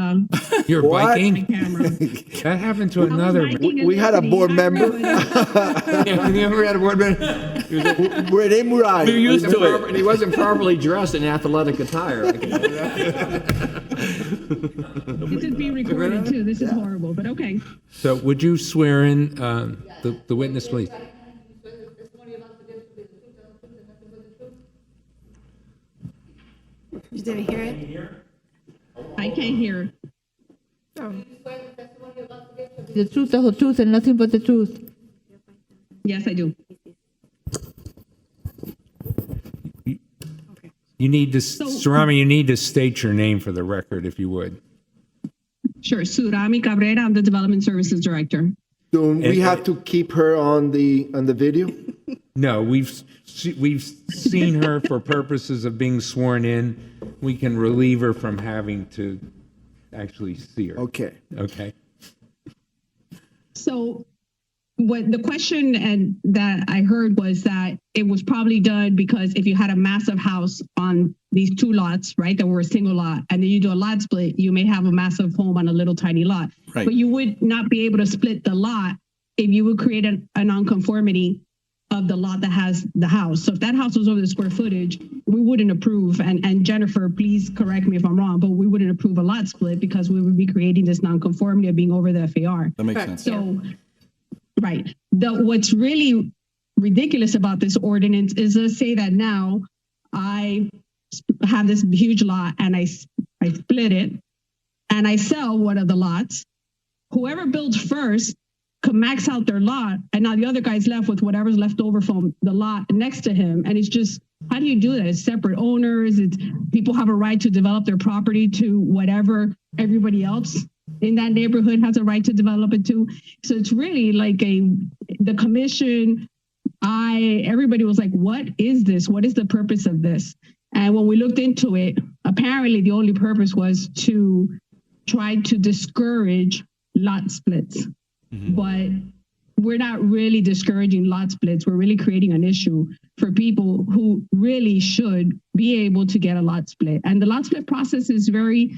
You're What? biking? camera. That happened to another. We had a board member. Yeah, you ever had a board member? We're in Murai. You're used to it. And he wasn't properly dressed in athletic attire. I can tell you that. This is being recorded too. This is horrible, but okay. So would you swear in the witness, please? You didn't hear it? I can't hear. The truth, the whole truth, and nothing but the truth. Yes, I do. You need to, Sarami, you need to state your name for the record, if you would. Sure. Surami Cabrera, I'm the Development Services Director. Do we have to keep her on the video? No, we've seen her for purposes of being sworn in. We can relieve her from having to actually see her. Okay. Okay. So what the question that I heard was that it was probably done because if you had a massive house on these 2 lots, right, that were a single lot, and then you do a lot split, you may have a massive home on a little tiny lot. Right. But you would not be able to split the lot if you would create a nonconformity of the lot that has the house. So if that house was over the square footage, we wouldn't approve, and Jennifer, please correct me if I'm wrong, but we wouldn't approve a lot split because we would be creating this nonconformity of being over the FAR. That makes sense. So, right. What's really ridiculous about this ordinance is, let's say that now I have this huge lot and I split it and I sell one of the lots. Whoever builds first could max out their lot, and now the other guy's left with whatever's left over from the lot next to him. And it's just, how do you do that? It's separate owners. It's people have a right to develop their property to whatever everybody else in that neighborhood has a right to develop it to. So it's really like the commission, everybody was like, what is this? What is the purpose of this? And when we looked into it, apparently the only purpose was to try to discourage lot splits. But we're not really discouraging lot splits. We're really creating an issue for people who really should be able to get a lot split. And the lot split process is very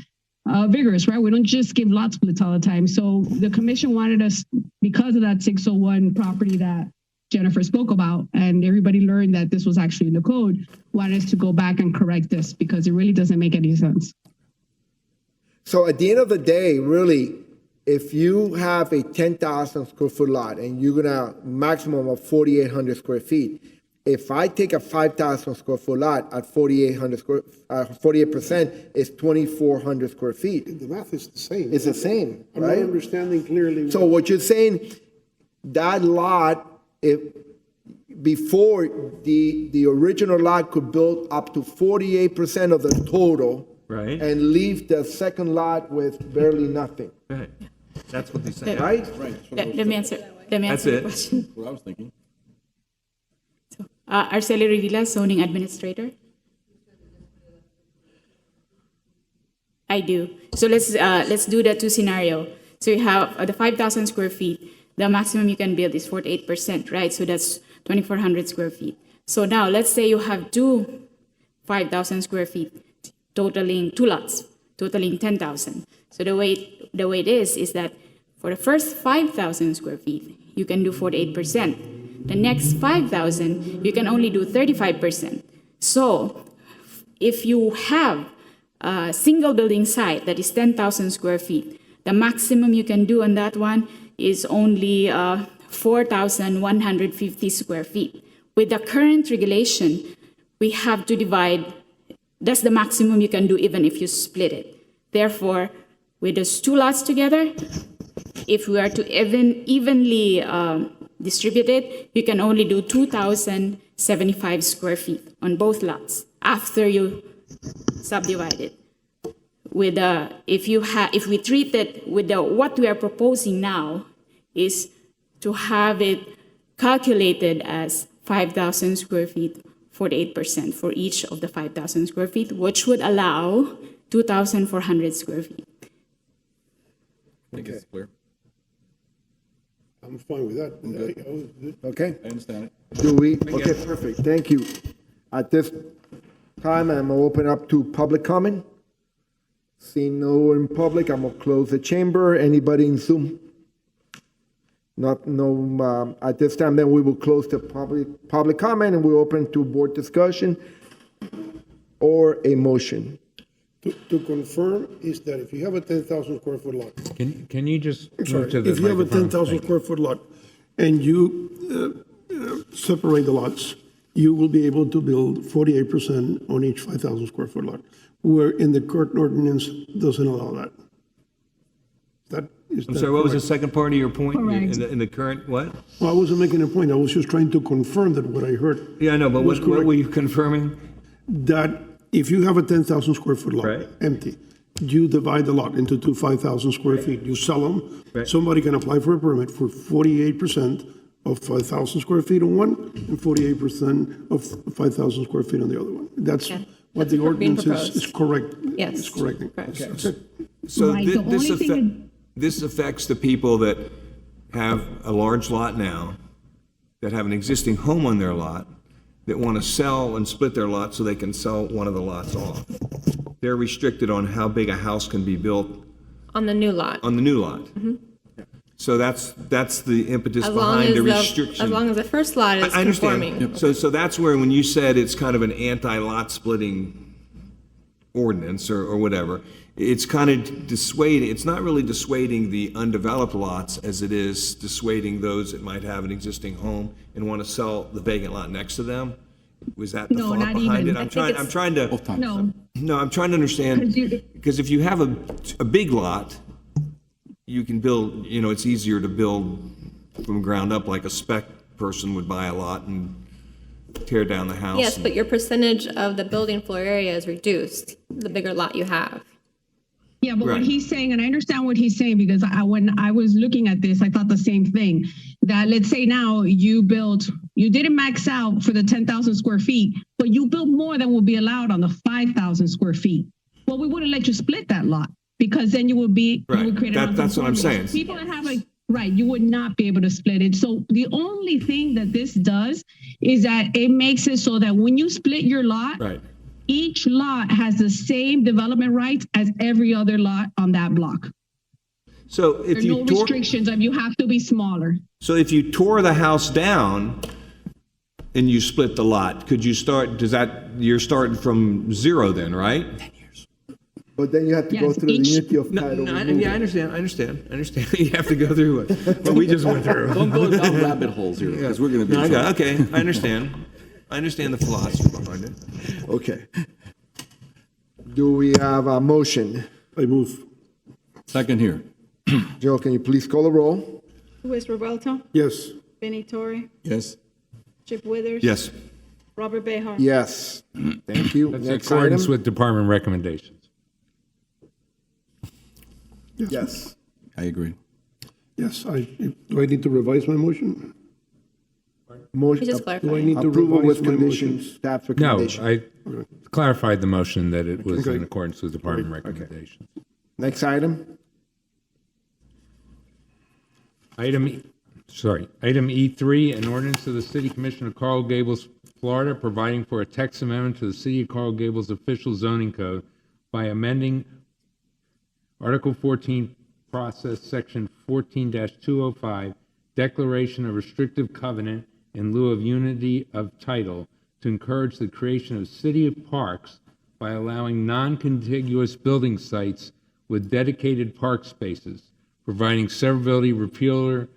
vigorous, right? We don't just give lot splits all the time. So the commission wanted us, because of that 601 property that Jennifer spoke about, and everybody learned that this was actually in the code, wanted us to go back and correct this because it really doesn't make any sense. So at the end of the day, really, if you have a 10,000 square foot lot and you're gonna maximum of 4,800 square feet, if I take a 5,000 square foot lot at 48%, it's 2,400 square feet. The math is the same. It's the same, I'm right? not understanding clearly. So what you're saying, that lot, before the original lot could build up to 48% of the total, Right. and leave the second lot with barely nothing, Right. That's what they say. right? Let me answer That's the it. question. What I was thinking. Arceli Rivila, zoning administrator. I do. So let's do the two scenario. So you have the 5,000 square feet. The maximum you can build is 48%, right? So that's 2,400 square feet. So now let's say you have two 5,000 square feet, totaling two lots, totaling 10,000. So the way it is that for the first 5,000 square feet, you can do 48%. The next 5,000, you can only do 35%. So if you have a single building site that is 10,000 square feet, the maximum you can do on that one is only 4,150 square feet. With the current regulation, we have to divide. That's the maximum you can do even if you split it. Therefore, with those two lots together, if we are to evenly distribute it, you can only do 2,075 square feet on both lots after you subdivide it. With if we treat it with what we are proposing now is to have it calculated as 5,000 square feet, 48% for each of the 5,000 square feet, which would allow 2,400 square feet. I think it's clear. I'm fine with that. Okay? I understand it. Okay, perfect, thank you. At this time, I'm gonna open up to public comment. Seeing no one in public, I'm gonna close the chamber. Anybody in Zoom? At this time, then we will close the public comment and we'll open to board discussion or a motion. To confirm is that if you have a 10,000 square foot lot, Can you just sorry, move to the if you have a microphone? 10,000 Thank you. square foot lot and you separate the lots, you will be able to build 48% on each 5,000 square foot lot, where in the current ordinance doesn't allow that. I'm sorry, what was the second part of your point? Correct. In the current, what? Well, I wasn't making a point. I was just trying to confirm that what I heard. Yeah, I know, but was what correct. were you confirming? That if you have a 10,000 square foot lot, Right. empty, you divide the lot into two 5,000 square feet, you sell them, Right. somebody can apply for a permit for 48% of 5,000 square feet on one and 48% of 5,000 square feet on the other one. That's Yeah. what the That's what's being ordinance is correct. Yes. Is correcting. Correct. Okay. So Right, the only thing this affects the people that have a large lot now, that have an existing home on their lot, that want to sell and split their lot so they can sell one of the lots off. They're restricted on how big a house can be built On the new lot. on the new lot. So that's the impetus As long behind as the the, restriction. as long as the first lot is I understand. conforming. So that's where, when you said it's kind of an anti-lot splitting ordinance or whatever, it's kind of dissuading, it's not really dissuading the undeveloped lots as it is dissuading those that might have an existing home and want to sell the vacant lot next to them? Was that the No, thought not behind even. it? I I'm think trying to, No, I'm trying to understand, because if you have a big lot, you can build, it's easier to build from ground up, like a spec person would buy a lot and tear down the house. Yes, but your percentage of the building floor area is reduced, the bigger lot you have. yeah, but Right. what he's saying, and I understand what he's saying, because when I was looking at this, I thought the same thing. That let's say now you didn't max out for the 10,000 square feet, but you built more than will be allowed on the 5,000 square feet. Well, we wouldn't let you split that lot, because then you would Right. create That's what I'm saying. People that have right, you would not be able to split it. So the only thing that this does is that it makes it so that when you split your lot, Right. each lot has the same development rights as every other lot on that block. So There if are you no tore, restrictions of you have to be smaller. so if you tore the house down and you split the lot, could you start, you're starting from zero then, right? But then you have to go Yes, through the each- unity of No, title. no, I removal. understand. You have to go through what we just went through. Don't go down rabbit holes here, because we're going to be No, in trouble. okay, I understand. I understand the philosophy behind it. Okay. Do we have a motion? I move. Second here. Joe, can you please call the roll? Luis Revuelto, Yes. Benny Torre, Yes. Chip Withers. Yes. Robert Behar. Yes. Thank you. That's in Next accordance item. with department recommendations. Yes. I agree. Yes, do I need to revise my motion? Motion. You just Do I clarify. need to Approval revise with my conditions, motion? staff's No, recommendation. I clarified the motion that it was in Okay. accordance with department recommendations. Next item. Item E3, an ordinance of the City Commission of Coral Gables, Florida, providing for a text amendment to the City of Coral Gables official zoning code by amending Article 14, Process, Section 14-205, Declaration of Restrictive Covenant in lieu of unity of title, to encourage the creation of city parks by allowing non-contiguous building sites with dedicated park spaces, providing severability, repealer,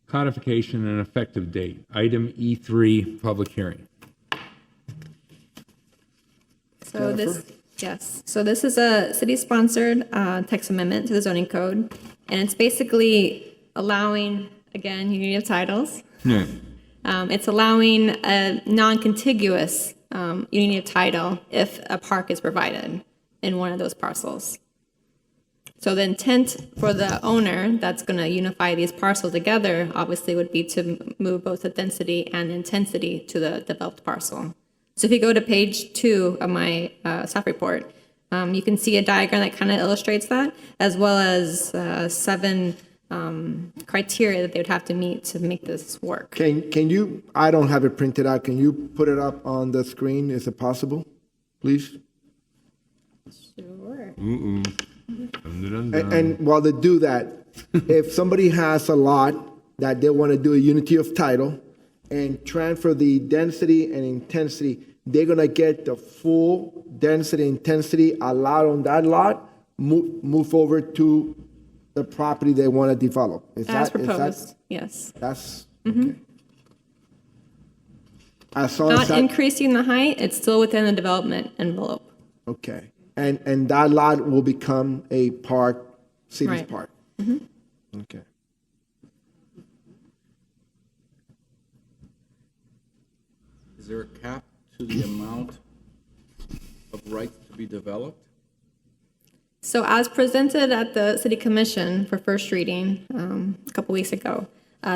codification, and effective date. Item E3, public hearing. So this is a city-sponsored text amendment to the zoning code, and it's basically allowing, again, unity of titles. Yeah. It's allowing a non-contiguous unity of title if a park is provided in one of those parcels. So the intent for the owner that's going to unify these parcels together obviously would be to move both the density and intensity to the developed parcel. So if you go to page 2 of my staff report, you can see a diagram that kind of illustrates that, as well as 7 criteria that they would have to meet to make this work. Can you, I don't have it printed out, can you put it up on the screen? Is it possible, please? Sure. And while they do that, if somebody has a lot that they want to do a unity of title and transfer the density and intensity, they're going to get the full density, intensity allowed on that lot, move over to the property they want to develop. As proposed, yes. That's, okay. As long as Not that, increasing the height, it's still within the development envelope. okay. And that lot will become a park, city's Right. park. Okay. Is there a cap to the amount of rights to be developed? So as presented at the city commission for first reading a couple weeks ago,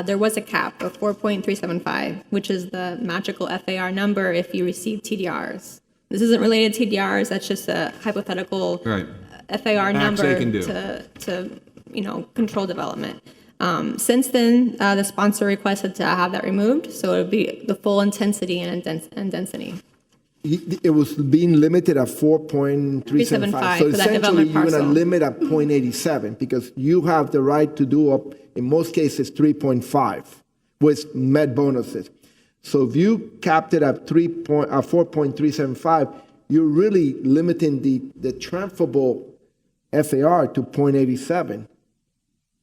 there was a cap of 4.375, which is the magical FAR number if you receive TDRs. This isn't related to TDRs, that's just a hypothetical Right. FAR Max number they can do. to control development. Since then, the sponsor requested to have that removed, so it would be the full intensity and density. It was being limited at 4.375. So for that essentially, development you're going to parcel. limit at 0.87 because you have the right to do up, in most cases, 3.5 with met bonuses. So if you capped it at 4.375, you're really limiting the transferable FAR to 0.87,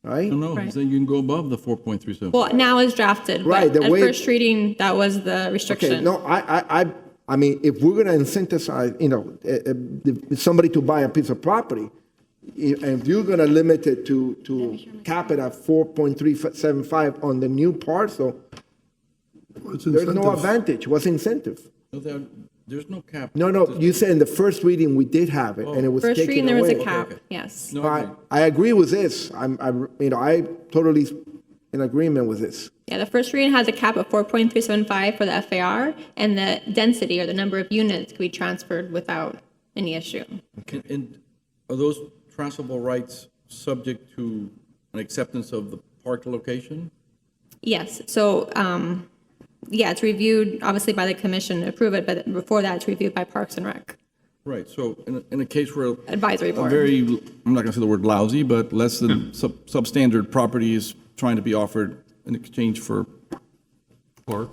right? No, Right. then you can go above the 4.37. Well, now it's drafted, Right, but the at way- first reading, that was the restriction. Okay, no, I mean, if we're going to incentivize, somebody to buy a piece of property, and if you're going to limit it to cap it at 4.375 on the new parcel, What's there's no incentive? advantage. What's incentive? No, there's no cap. No, you said in the first reading we did have it, and it was First taken reading, there was a away. cap, yes. No, I agree with this. I totally in agreement with this. Yeah, the first reading has a cap of 4.375 for the FAR, and the density or the number of units could be transferred without any issue. And are those transferable rights subject to an acceptance of the park location? Yes, so, yeah, it's reviewed obviously by the commission to approve it, but before that, it's reviewed by Parks and Rec. Right, so in a case where Advisory a board. very, I'm not going to say the word lousy, but less than substandard property is trying to be offered in exchange for park.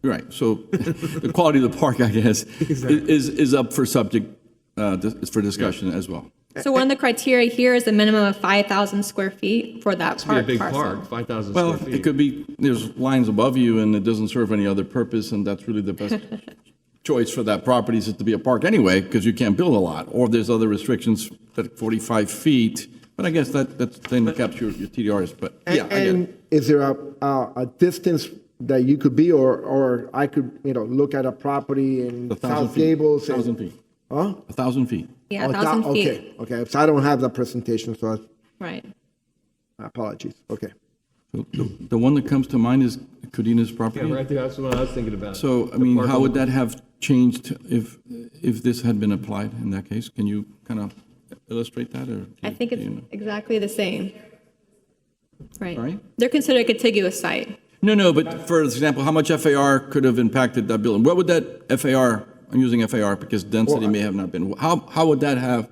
Right, so the quality of the park, I guess, is up for subject, for discussion as well. So one of the criteria here is a minimum of 5,000 square feet for that Be a park big parcel. park, 5,000 Well, square it feet. could be, there's lines above you and it doesn't serve any other purpose, and that's really the best choice for that property is to be a park anyway, because you can't build a lot, or there's other restrictions at 45 feet, but I guess that's then caps your TDRs, but yeah, I get it. And is there a distance that you could be, or I could, look at a property in 1,000 South feet. Gables? 1,000 feet. Huh? 1,000 feet. Yeah, Oh, 1,000 feet. Okay, so I don't have that presentation, so Right. apologies. Okay. The one that comes to mind is Codina's Yeah, property. right there, that's what I was thinking about. So, I The mean, park how on would the- that have changed if this had been applied in that case? Can you kind of illustrate that, or? I think it's do you know? exactly the same. Right. Sorry? They're considered a contiguous site. No, but for example, how much FAR could have impacted that building? What would that FAR, I'm using FAR because density may have not been, how would that have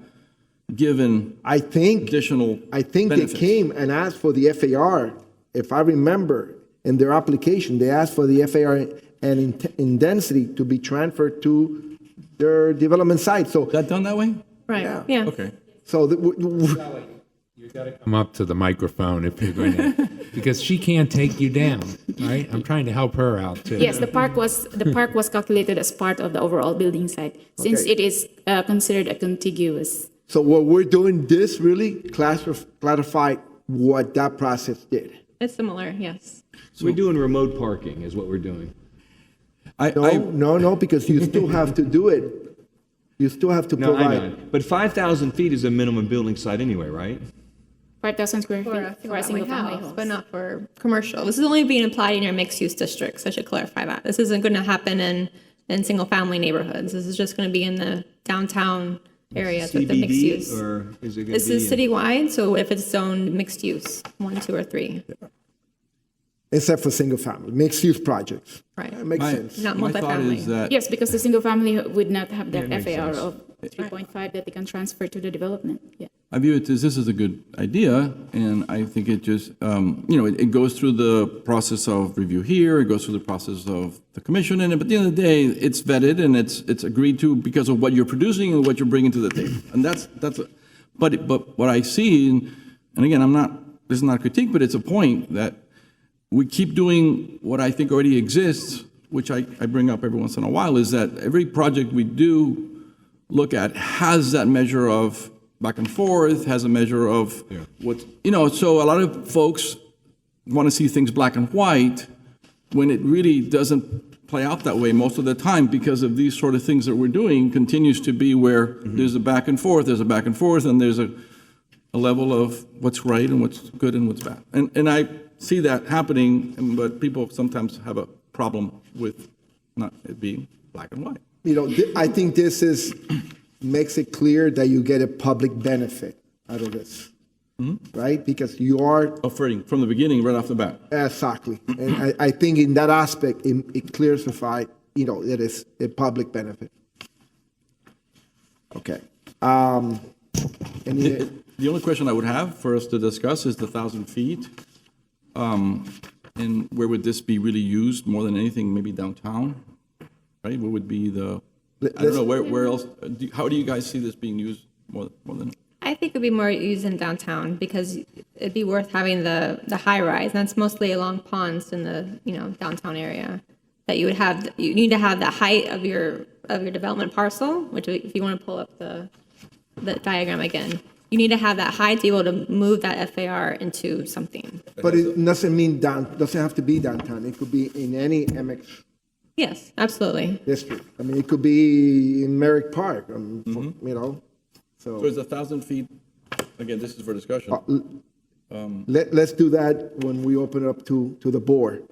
given I think additional they benefits? came and asked for the FAR. If I remember, in their application, they asked for the FAR and in density to be transferred to their development site. So, Is that done that way? Right. Yeah. Okay. so Come up to the microphone if you're going to, because she can't take you down, right? I'm trying to help her out too. Yes, the park was calculated as part of the overall building site, since Okay. it is considered a contiguous. So what we're doing, this really clarify what that process did. It's similar, yes. We're doing remote parking is what we're doing. No, because you still have to do it. You still have to No, I provide. know. But 5,000 feet is a minimum building site anyway, right? 5,000 square For a feet for a single-family house. but not for commercial. This is only being applied in your mixed-use districts. I should clarify that. This isn't going to happen in single-family neighborhoods. This is just going to be in the downtown areas with the mixed use. CBD, or is it going to be? This is citywide, so if it's zoned mixed use, 1, 2, or 3, Except for single family, mixed use projects. right? That makes sense. Not My thought multifamily. is that, Yes, because the single-family would not have that makes FAR sense. of 3.5 that they can transfer to the development. Yeah. I view it as this is a good idea, and I think it just, it goes through the process of review here, it goes through the process of the commission, and at the end of the day, it's vetted and it's agreed to because of what you're producing and what you're bringing to the table. And but what I see, and again, this is not a critique, but it's a point that we keep doing what I think already exists, which I bring up every once in a while, is that every project we do look at has that measure of back and forth, has a measure of what, so a lot of folks want to see things black and white when it really doesn't play out that way most of the time because of these sort of things that we're doing continues to be where there's a back and forth, and there's a level of what's right and what's good and what's bad. And I see that happening, but people sometimes have a problem with not it being black and white. I think this makes it clear that you get a public benefit out of this, right? Because you are Offering from the beginning, right off the bat. exactly, and I think in that aspect, it clarifies, that it's a public benefit. Okay. Any, The only question I would have for us to discuss is the 1,000 feet. And where would this be really used more than anything, maybe downtown? Right, what would be the, I don't know, where else, how do you guys see this being used more than? I think it'd be more used in downtown because it'd be worth having the high rise. And that's mostly along ponds in the, downtown area. That you would have, you need to have the height of your development parcel, which if you want to pull up the diagram again, you need to have that height to be able to move that FAR into something. but it doesn't have to be downtown. It could be in any MX Yes, absolutely. district. I mean, it could be in Merrick Park, So is 1,000 feet, again, this is for discussion. Let's do that when we open it up to the board.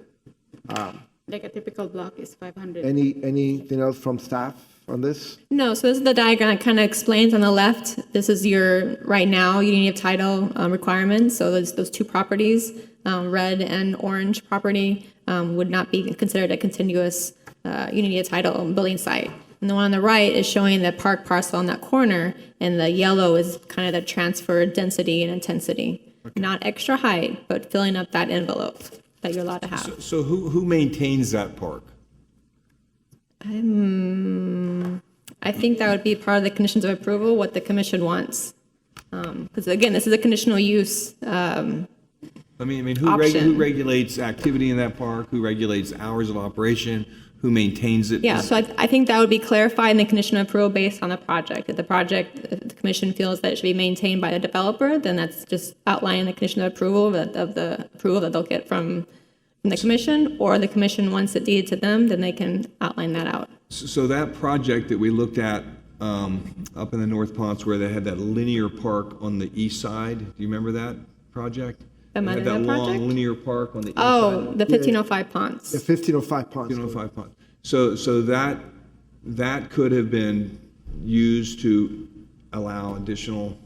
Like a typical block is 500. Anything else from staff on this? No, so this is the diagram that kind of explains on the left. This is your, right now, unity of title requirements. So those two properties, red and orange property, would not be considered a continuous unity of title building site. And the one on the right is showing the park parcel in that corner, and the yellow is kind of the transfer density and intensity. Not extra height, but filling up that envelope that you're allowed to have. So who maintains that park? I think that would be part of the conditions of approval, what the commission wants. Because again, this is a conditional use. I mean, who Option. regulates activity in that park? Who regulates hours of operation? Who maintains it? Yeah, so I think that would be clarified in the condition of approval based on the project. If the commission feels that it should be maintained by the developer, then that's just outlining the condition of approval of the approval that they'll get from the commission, or the commission wants it deeded to them, then they can outline that out. So that project that we looked at up in the North Ponce where they had that linear park on the east side, do you remember that project? The They had that Manila long project? linear park on the east Oh, side. the 1505 Ponds. The 1505 Ponds. 1505 Ponce. So that could have been used to allow additional,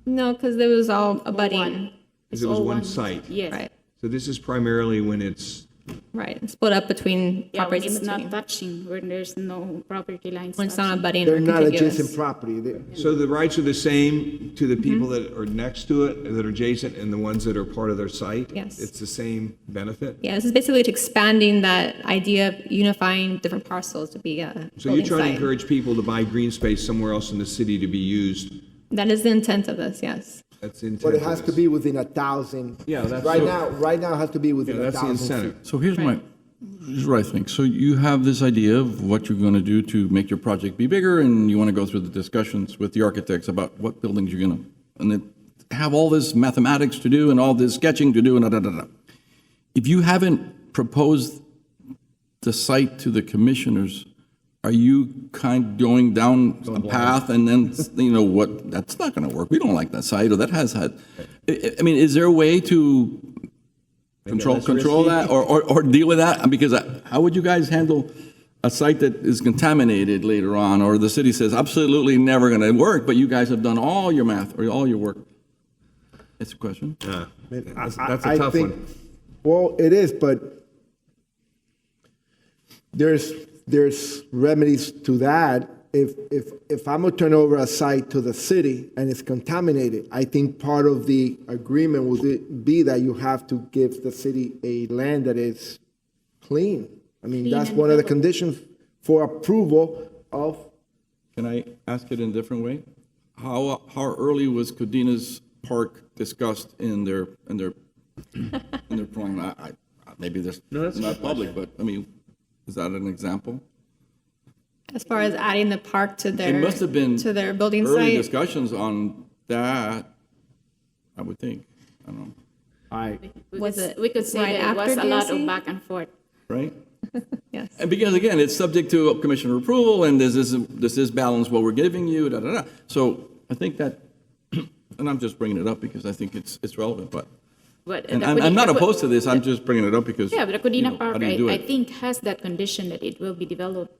No, because it was all abutting. because it was one site. Yes. Right, So this is primarily when it's, right. Split up between Yeah, when properties it's in not between. touching, when there's no property lines. When it's not touching. abutting They're or not contiguous. adjacent property. so the rights are the same to the people that are next to it, that are adjacent, and the ones that are part of their site? Yes. It's the same benefit? Yeah, this is basically expanding that idea of unifying different parcels to be a So you're building trying to site. encourage people to buy green space somewhere else in the city to be used? That is the intent of this, yes. That's the intent But it of has to this. be within 1,000. Yeah, that's- Right now, it has to be within Yeah, that's the 1,000 incentive. feet. So here's what I think. So you have this idea of what you're going to do to make your project be bigger, and you want to go through the discussions with the architects about what buildings you're going to, and then have all this mathematics to do and all this sketching to do and da. If you haven't proposed the site to the commissioners, are you kind of going down a path and then, what, that's not going to work. We don't like that site, or that has had, I mean, is there a way to control that or deal with that? Because how would you guys handle a site that is contaminated later on, or the city says absolutely never going to work, but you guys have done all your math or all your work? That's a question. That's I a tough think- one. Well, it is, but there's remedies to that. If I'm gonna turn over a site to the city and it's contaminated, I think part of the agreement would be that you have to give the city a land that is clean. I mean, that's one of the conditions for approval of. Can I ask it in a different way? How early was Codina's Park discussed in their plan? Maybe this is not public, but I mean, is that an example? As far as adding the park to their, It must have been to their building early site. discussions on that, I would think. I don't know, We could say right that it was after a lot DSC? of back and forth. right? Yes. And because, again, it's subject to commissioner approval, and does this balance what we're giving you, da. So I think that, and I'm just bringing it up because I think it's relevant, but, But and the I'm not Codina- opposed to this, I'm just bringing it up because. Yeah, but the Codina how Park, do you do I it? think, has that condition that it will be developed.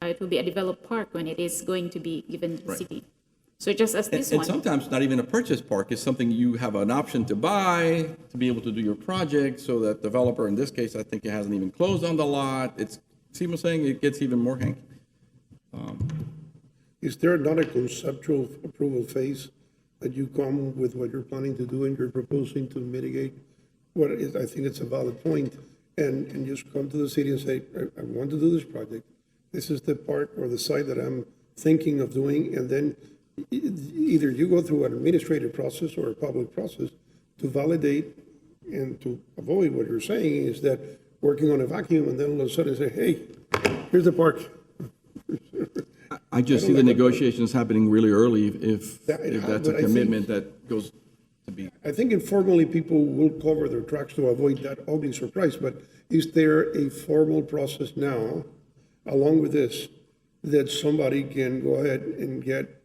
It will be a developed park when it is going to be given to the Right. city. So just as this And one. sometimes not even a purchase park, it's something you have an option to buy, to be able to do your project, so that developer, in this case, I think it hasn't even closed on the lot, see what I'm saying, it gets even more hanky. is there not a conceptual approval phase that you come with what you're planning to do and you're proposing to mitigate what is, I think it's a valid point, and just come to the city and say, I want to do this project. This is the part or the site that I'm thinking of doing, and then either you go through an administrative process or a public process to validate and to avoid what you're saying is that working on a vacuum and then all of a sudden say, hey, here's the park. I just see the negotiations happening really early if that's a but I commitment that goes to be. I think informally people will cover their tracks to avoid that ugly surprise, but is there a formal process now, along with this, that somebody can go ahead and get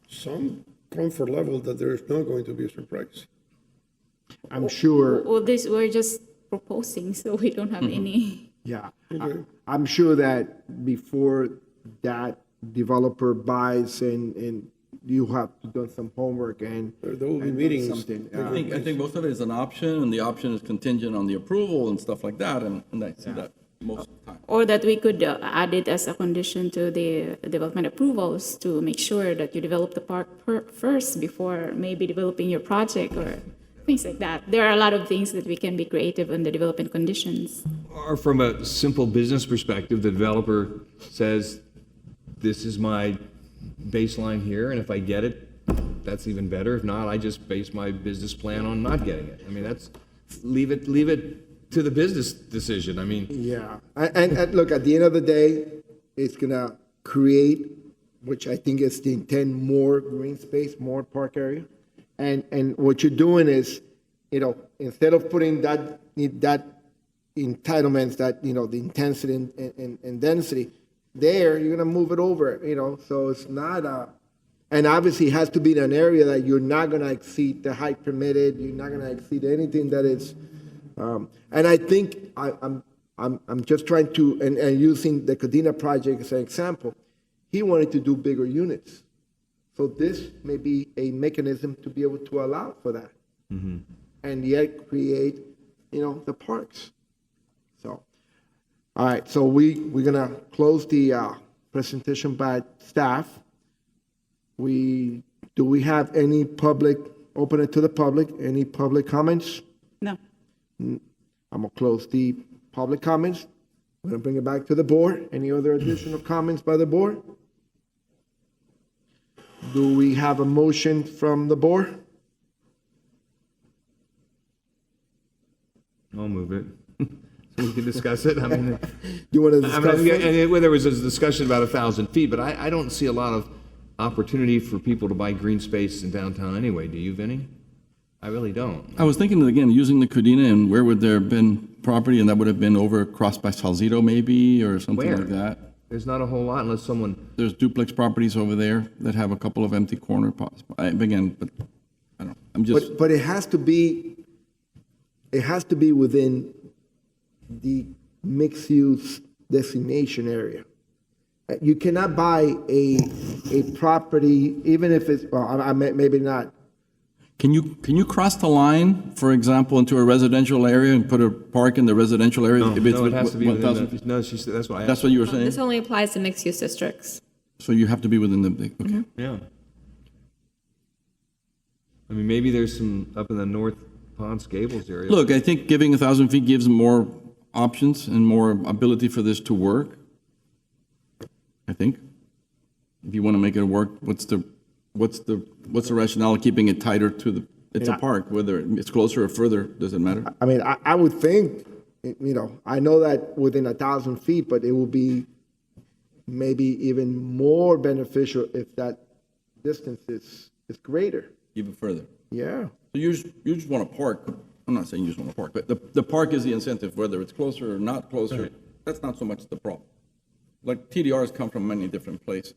some comfort level that there is not going to be a surprise? I'm sure, Well, this, we're just proposing, so we don't have any. yeah, I'm sure that before that developer buys and you have done some homework and There will be and done meetings. something. I think most of it is an option, and the option is contingent on the approval and stuff like that, and I see that most of the time. Or that we could add it as a condition to the development approvals to make sure that you develop the park first before maybe developing your project or things like that. There are a lot of things that we can be creative in the development conditions. Or from a simple business perspective, the developer says, this is my baseline here, and if I get it, that's even better. If not, I just base my business plan on not getting it. I mean, that's, leave it to the business decision. I mean, Yeah, and look, at the end of the day, it's gonna create, which I think is the intent, more green space, more park area. And what you're doing is, instead of putting that entitlements, that, the intensity and density there, you're gonna move it over, so it's not and obviously it has to be in an area that you're not gonna exceed the height permitted, you're not gonna exceed anything that is, and I think I'm just trying to, and using the Cadena project as an example, he wanted to do bigger units. So this may be a mechanism to be able to allow for that. And yet create, the parks. So, all right, so we're gonna close the presentation by staff. Do we have any public, open it to the public, any public comments? No. I'm gonna close the public comments. I'm gonna bring it back to the board. Any other additional comments by the board? Do we have a motion from the board? I'll move it. So we can discuss it. I mean, You want to discuss it? and there was a discussion about 1,000 feet, but I don't see a lot of opportunity for people to buy green space in downtown anyway. Do you, Vinny? I really don't. I was thinking, again, using the Cadena, and where would there have been property, and that would have been over across by Salzito maybe, or something Where? like that? There's not a whole lot unless someone, There's duplex properties over there that have a couple of empty corner spots. Again, but I don't know, I'm just, But it has to be within the mixed-use designation area. You cannot buy a property, even if it's, well, maybe not. can you cross the line, for example, into a residential area and put a park in the residential area? if it's no, it has to be 1,000 within feet? no, she said, that's what I That's asked. what you were saying? This only applies to mixed-use districts. So you have to be within the, okay. Yeah. I mean, maybe there's some up in the North Ponce Gables area. Look, I think giving 1,000 feet gives more options and more ability for this to work. I think. If you want to make it work, what's the rationale of keeping it tighter to the, it's a park, whether it's closer or further, does it matter? I mean, I would think, I know that within 1,000 feet, but it will be maybe even more beneficial if that distance is greater. Even further. Yeah. So you just want to park, I'm not saying you just want to park, but the park is the incentive, whether it's closer or not closer, that's not so much the problem. Like TDRs come from many different places.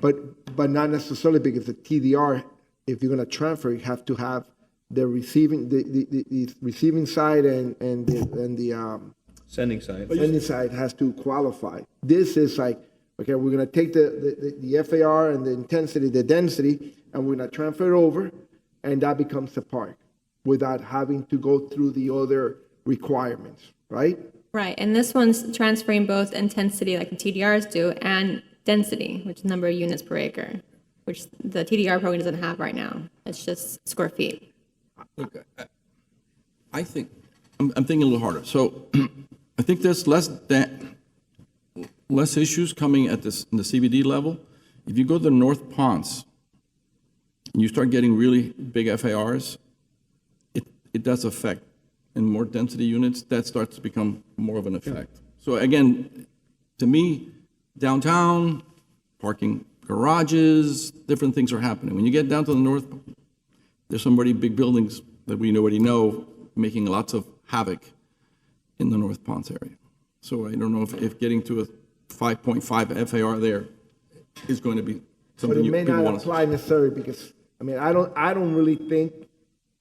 But not necessarily, because the TDR, if you're going to transfer, you have to have the receiving, the receiving side and the Sending side. sending side has to qualify. This is like, okay, we're going to take the FAR and the intensity, the density, and we're going to transfer it over, and that becomes a park without having to go through the other requirements, right? Right, and this one's transferring both intensity, like the TDRs do, and density, which is number of units per acre, which the TDR program doesn't have right now. It's just square feet. Look, I think, I'm thinking a little harder. So I think there's less issues coming at this, in the CBD level. If you go to the North Ponce, and you start getting really big FARs, it does affect, in more density units, that starts to become more of an effect. So again, to me, downtown, parking garages, different things are happening. When you get down to the north, there's some pretty big buildings that we already know making lots of havoc in the North Ponce area. So I don't know if getting to a 5.5 FAR there is going to be But something it you may people not want to. apply necessarily because, I mean, I don't really think,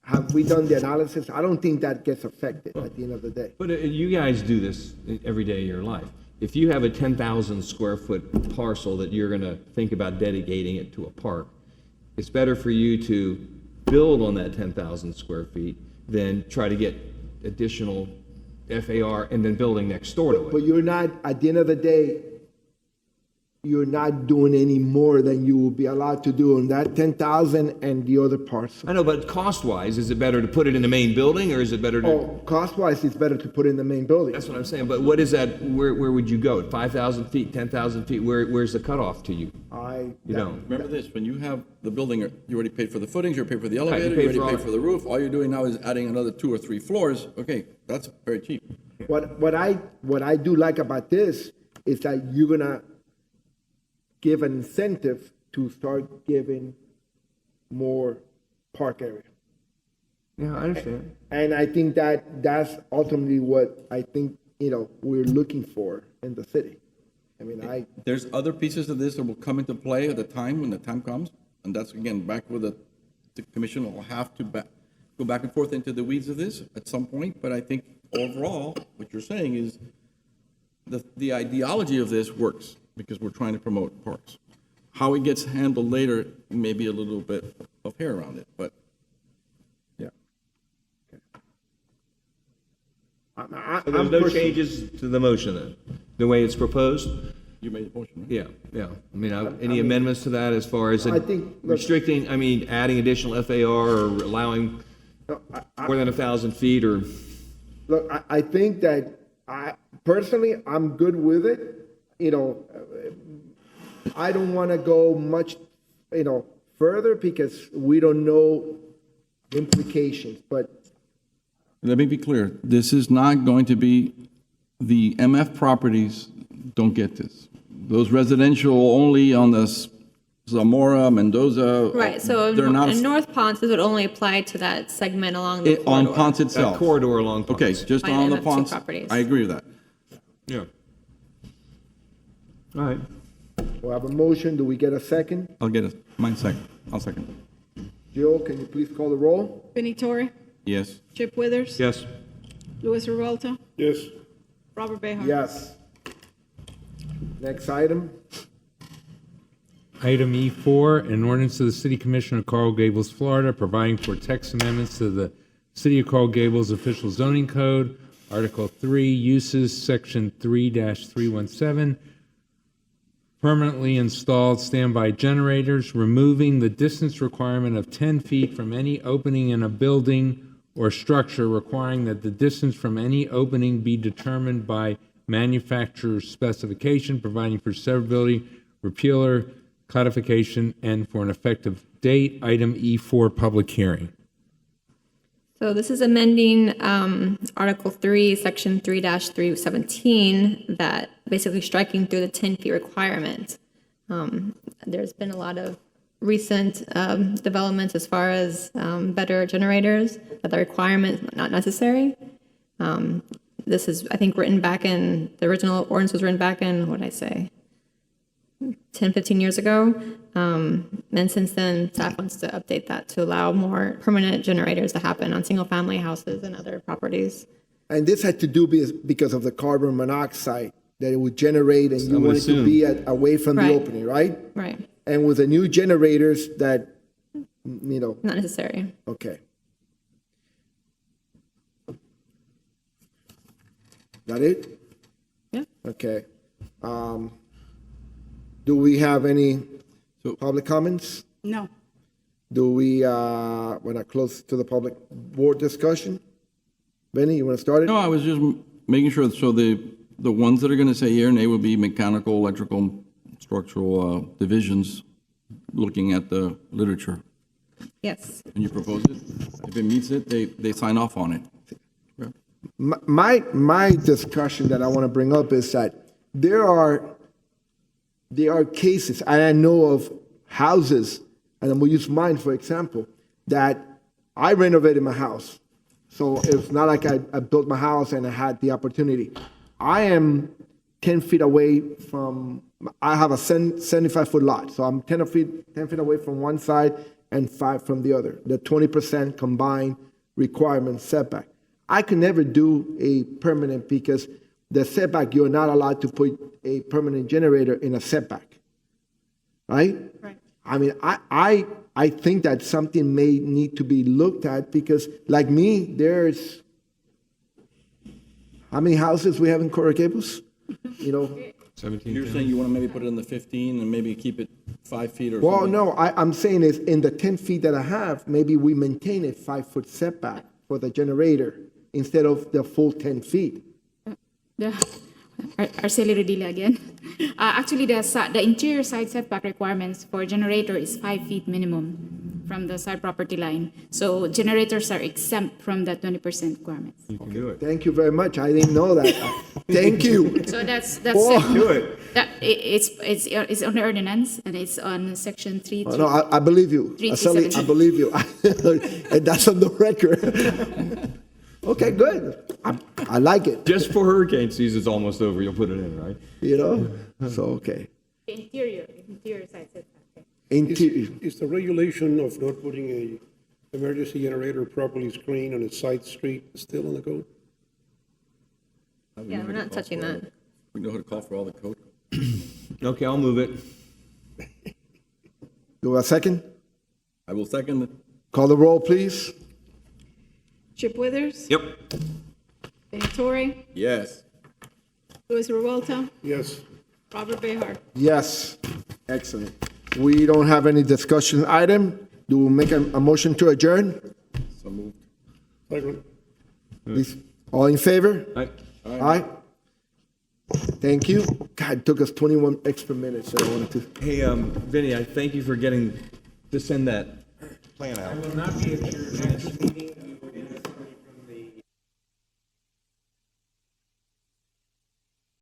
have we done the analysis? I don't think that gets affected at the end of the day. But you guys do this every day of your life. If you have a 10,000 square foot parcel that you're going to think about dedicating it to a park, it's better for you to build on that 10,000 square feet than try to get additional FAR and then building next door to it. But you're not, at the end of the day, you're not doing any more than you will be allowed to do on that 10,000 and the other parcel. I know, but cost-wise, is it better to put it in the main building, or is it better to? Oh, cost-wise, it's better to put it in the main building. That's what I'm saying, but what is that, where would you go? 5,000 feet, 10,000 feet, where's the cutoff to you? You don't? Remember this, when you have the building, you already paid for the footings, you paid for the elevator, you you paid already for paid for the roof, all you're doing now is adding another 2 or 3 floors. Okay, that's very cheap. What I do like about this is that you're gonna give an incentive to start giving more park area. Yeah, I understand. And I think that's ultimately what I think, we're looking for in the city. I mean, There's other pieces of this that will come into play at the time, when the time comes, and that's, again, back where the commission will have to go back and forth into the weeds of this at some point, but I think overall, what you're saying is the ideology of this works, because we're trying to promote parks. How it gets handled later, may be a little bit of hair around it, but, yeah. So there's no changes to the motion then, the way it's proposed? You made the motion, right? Yeah. I mean, any amendments to that as far as I think, look- restricting, adding additional FAR or allowing more than 1,000 feet or? Look, I think that personally, I'm good with it. I don't want to go much, further because we don't know implications, but Let me be clear, this is not going to be, the MF properties don't get this. Those residential only on the Zamora, Mendoza. Right, so they're not in North Ponce, this would only apply to that segment along the on corridor. Ponce itself. That corridor along Ponce. Okay, just Fine, on and the have two Ponce, properties. I agree with that. Yeah. All right. we have a motion. Do we get a second? I'll get it, mine second, I'll second. Jill, can you please call the roll? Benny Torre, Yes. Chip Withers. Yes. Luis Revolta, Yes. Robert Behar. Yes. Next item. Item E4, an ordinance of the City Commission of Coral Gables, Florida, providing for text amendments to the City of Coral Gables Official Zoning Code, Article 3, Uses, Section 3-317, permanently installed standby generators, removing the distance requirement of 10 feet from any opening in a building or structure, requiring that the distance from any opening be determined by manufacturer's specification, providing for severability, repealer, codification, and for an effective date. Item E4, public hearing. So this is amending Article 3, Section 3-317, that basically striking through the 10 feet requirement. There's been a lot of recent developments as far as better generators, that the requirement is not necessary. This is, I think, written back in, the original ordinance was written back in, what did I say, 10, 15 years ago. And since then, staff wants to update that to allow more permanent generators to happen on single-family houses and other properties. And this had to do because of the carbon monoxide that it would generate, and you want it to be away from the Right. opening, right? Right, And with the new generators that, not necessary. okay. That it? Yeah. Okay. Do we have any public comments? No. Do we want to close to the public board discussion? Benny, you want to start it? No, I was just making sure, so the ones that are going to say here, and they will be mechanical, electrical, structural divisions, looking at the literature. Yes. And you propose it? If it meets it, they sign off on it. My discussion that I want to bring up is that there are cases, and I know of houses, and I'm going to use mine for example, that I renovated my house. So it's not like I built my house and I had the opportunity. I am 10 feet away from, I have a 75-foot lot, so I'm 10 feet away from one side and 5 from the other, the 20% combined requirement setback. I could never do a permanent because the setback, you're not allowed to put a permanent generator in a setback, right? Right. I mean, I think that something may need to be looked at because, like me, there's how many houses we have in Coral Gables? You know. 17. You're saying you want to maybe put it in the 15 and maybe keep it 5 feet or Well, something? no, I'm saying is in the 10 feet that I have, maybe we maintain a 5-foot setback for the generator instead of the full 10 feet. Arceli Rodilla again. Actually, the interior side setback requirements for generator is 5 feet minimum from the side property line. So generators are exempt from the 20% requirements. You can do it. Thank you very much. I didn't know that. Thank you. So that's Oh. Do it. it's on the ordinance and it's on section 3. Oh, no, I believe you. 337. Araceli, I believe you. And that's on the record. Okay, good. I like it, Just for hurricane season, it's almost over. You'll put it in, right? you know? So, okay. Interior side setback. Is the regulation of not putting a emergency generator properly screened on a side street still in the code? Yeah, we're not touching that. We know how to call for all the code. Okay, I'll move it. Do a second? I will second it. Call the roll, please. Chip Withers, Yep. Benny Torre, Yes. Luis Revuelta, Yes. Robert Behar. Yes. Excellent. We don't have any discussion item. Do we make a motion to adjourn? So moved. Second. Please, all in favor? Aye. Aye. Thank you. God, it took us 21 extra minutes. I wanted to. Hey, Vinny, I thank you for getting to send that plan out. I will not be at your next meeting.